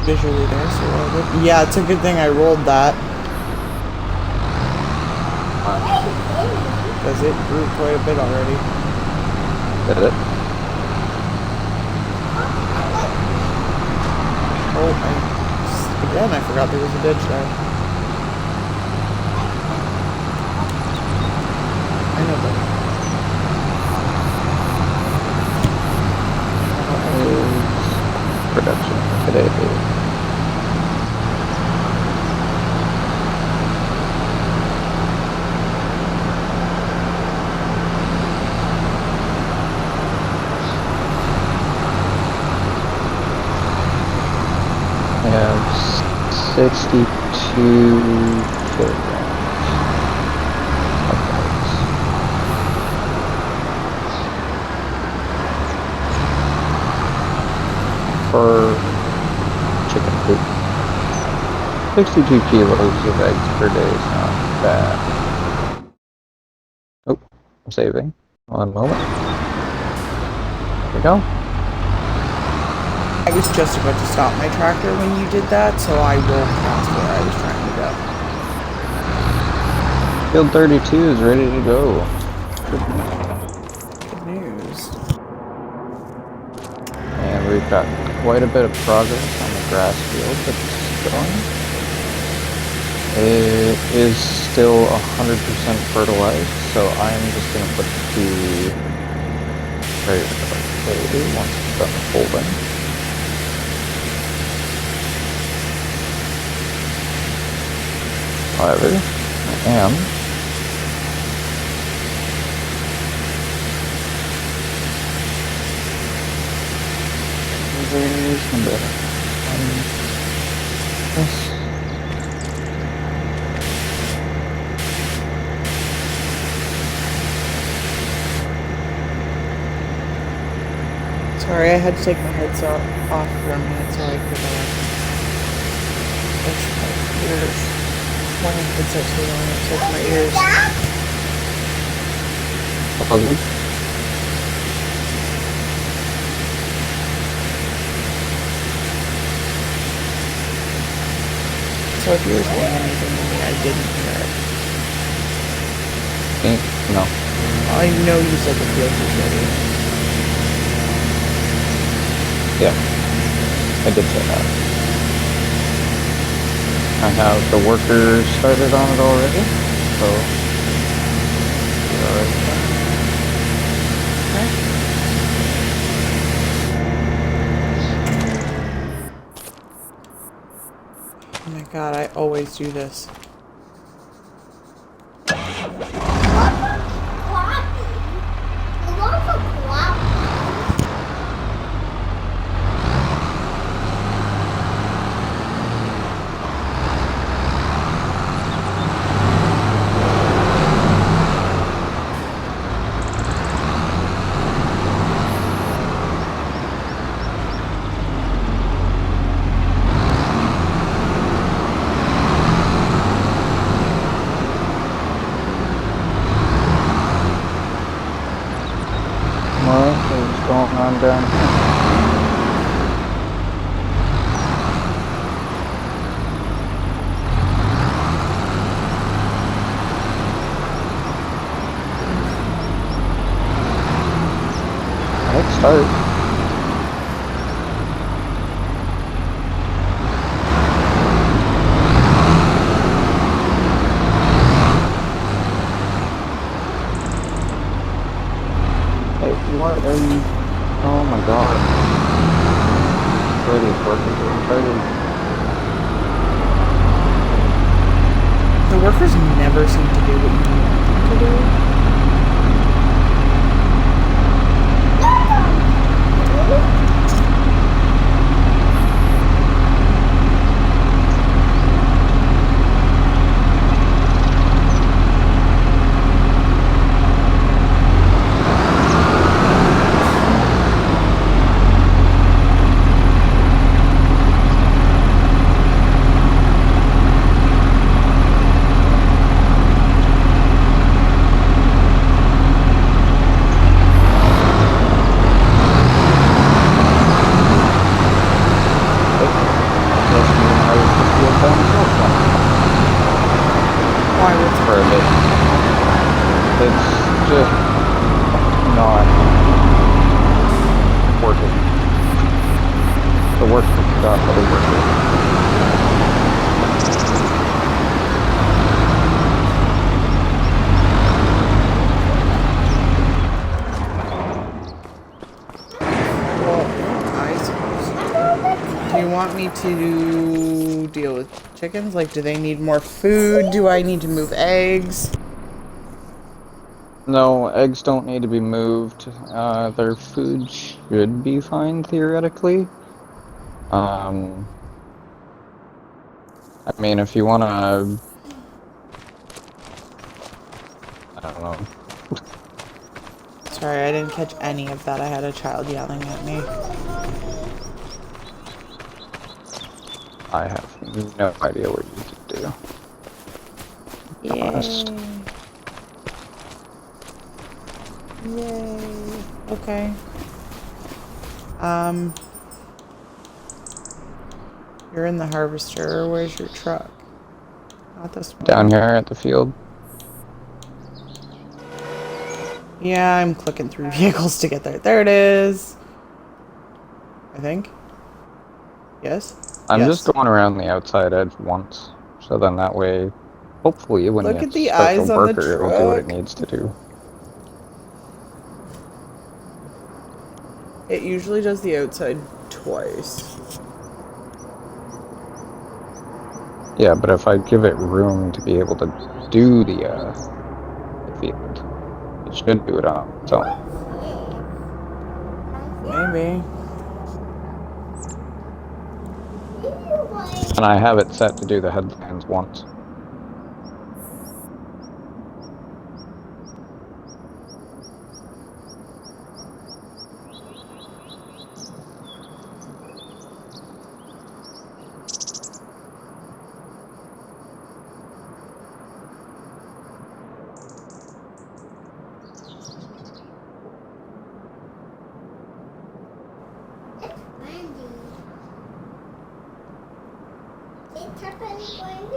visually there, so all good. Yeah, it's a good thing I rolled that. Because it grew quite a bit already. Did it? Oh, again, I forgot there was a ditch there. I know that. Production today. I have 62 kilograms of those. Per chicken coop. 62 kilos of eggs per day is not bad. Oh, I'm saving. One moment. There we go. I was just about to stop my tractor when you did that, so I rolled past where I was trying to go. Field 32 is ready to go. Good news. We've got quite a bit of progress on the grass field that's going. It is still 100% fertilized, so I'm just going to put the fertilizer once it's done folding. However, I am there's number this. Sorry, I had to take my headset off for a minute so I could touch my ears. My headset's too long, it touched my ears. So if you were saying anything to me, I didn't hear it. No. I know you said the field was ready. Yeah, I did say that. I have the workers started on it already, so we're alright. Oh my god, I always do this. What's going on down here? Let's start. What are you? Oh my god. Where are these workers are The workers never seem to do what you want them to do. Why would for a bit? It's just not working. The work forgot how to work it. Do you want me to deal with chickens? Like, do they need more food? Do I need to move eggs? No, eggs don't need to be moved. Their food should be fine, theoretically. I mean, if you want to... I don't know. Sorry, I didn't catch any of that. I had a child yelling at me. I have no idea what you could do. Yay. Yay. Okay. You're in the harvester. Where's your truck? Not this one. Down here at the field. Yeah, I'm clicking through vehicles to get there. There it is. I think. Yes? I'm just Yes. going around the outside edge once, so then that way, hopefully, when Look you at the start to eyes on the work her, it'll do what it truck. needs to do. It usually does the outside twice. Yeah, but if I give it room to be able to do the field, it should do it on its own. Maybe. And I have it set to do the headlands once.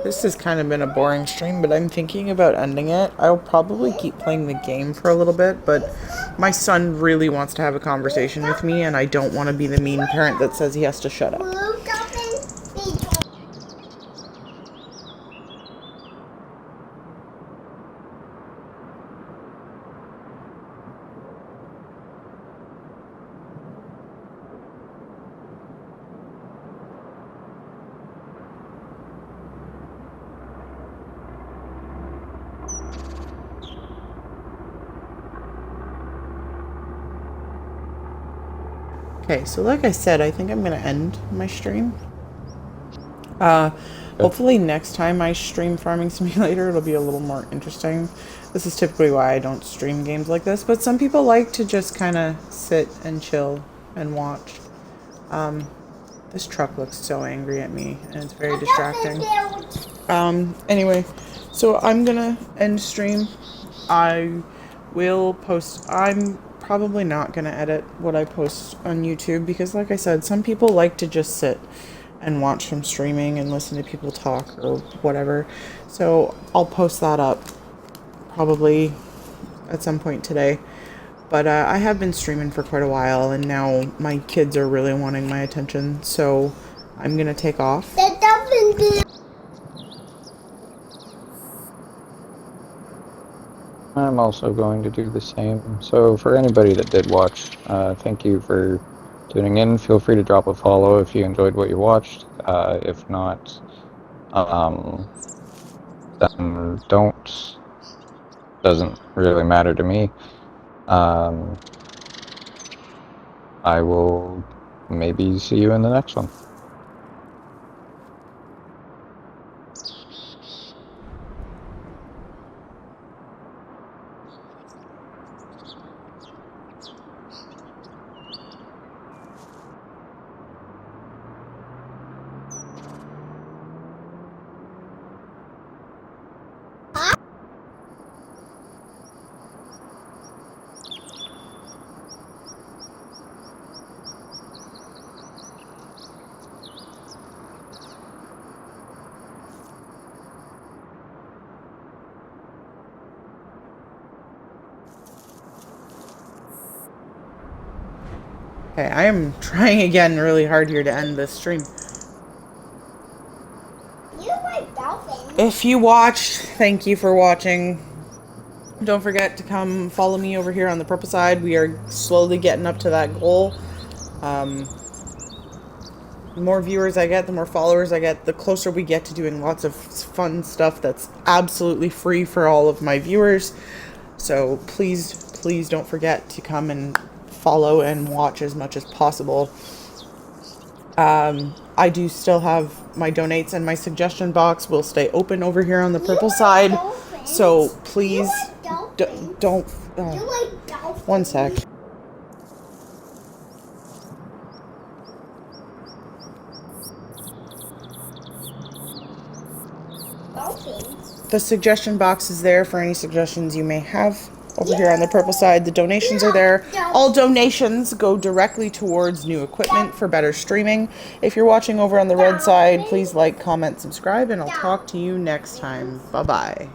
This has kind of been a boring stream, but I'm thinking about ending it. I'll probably keep playing the game for a little bit, but my son really wants to have a conversation with me, and I don't want to be the mean parent that says he has to shut up. Okay, so like I said, I think I'm going to end my stream. Hopefully next time I stream Farming Simulator, it'll be a little more interesting. This is typically why I don't stream games like this, but some people like to just kind of sit and chill and watch. This truck looks so angry at me, and it's very distracting. Anyway, so I'm gonna end stream. I will post. I'm probably not gonna edit what I post on YouTube because, like I said, some people like to just sit and watch from streaming and listen to people talk or whatever. So I'll post that up probably at some point today. But I have been streaming for quite a while, and now my kids are really wanting my attention, so I'm gonna take off. I'm also going to do the same. So for anybody that did watch, thank you for tuning in. Feel free to drop a follow if you enjoyed what you watched. If not, then don't. Doesn't really matter to me. I will maybe see you in the next one. Okay, I am trying again really hard here to end this stream. You like dolphins. If you watched, thank you for watching. Don't forget to come follow me over here on the purple side. We are slowly getting up to that goal. The more viewers I get, the more followers I get, the closer we get to doing lots of fun stuff that's absolutely free for all of my viewers. So please don't forget to come and follow and watch as much as possible. I do still have my donates, and my suggestion box will stay open over here on the purple side. So please don't. One sec. The suggestion box is there for any suggestions you may have over here on the purple side. The donations are there. All donations go directly towards new equipment for better streaming. If you're watching over on the red side, please like, comment, subscribe, and I'll talk to you next time. Bye-bye.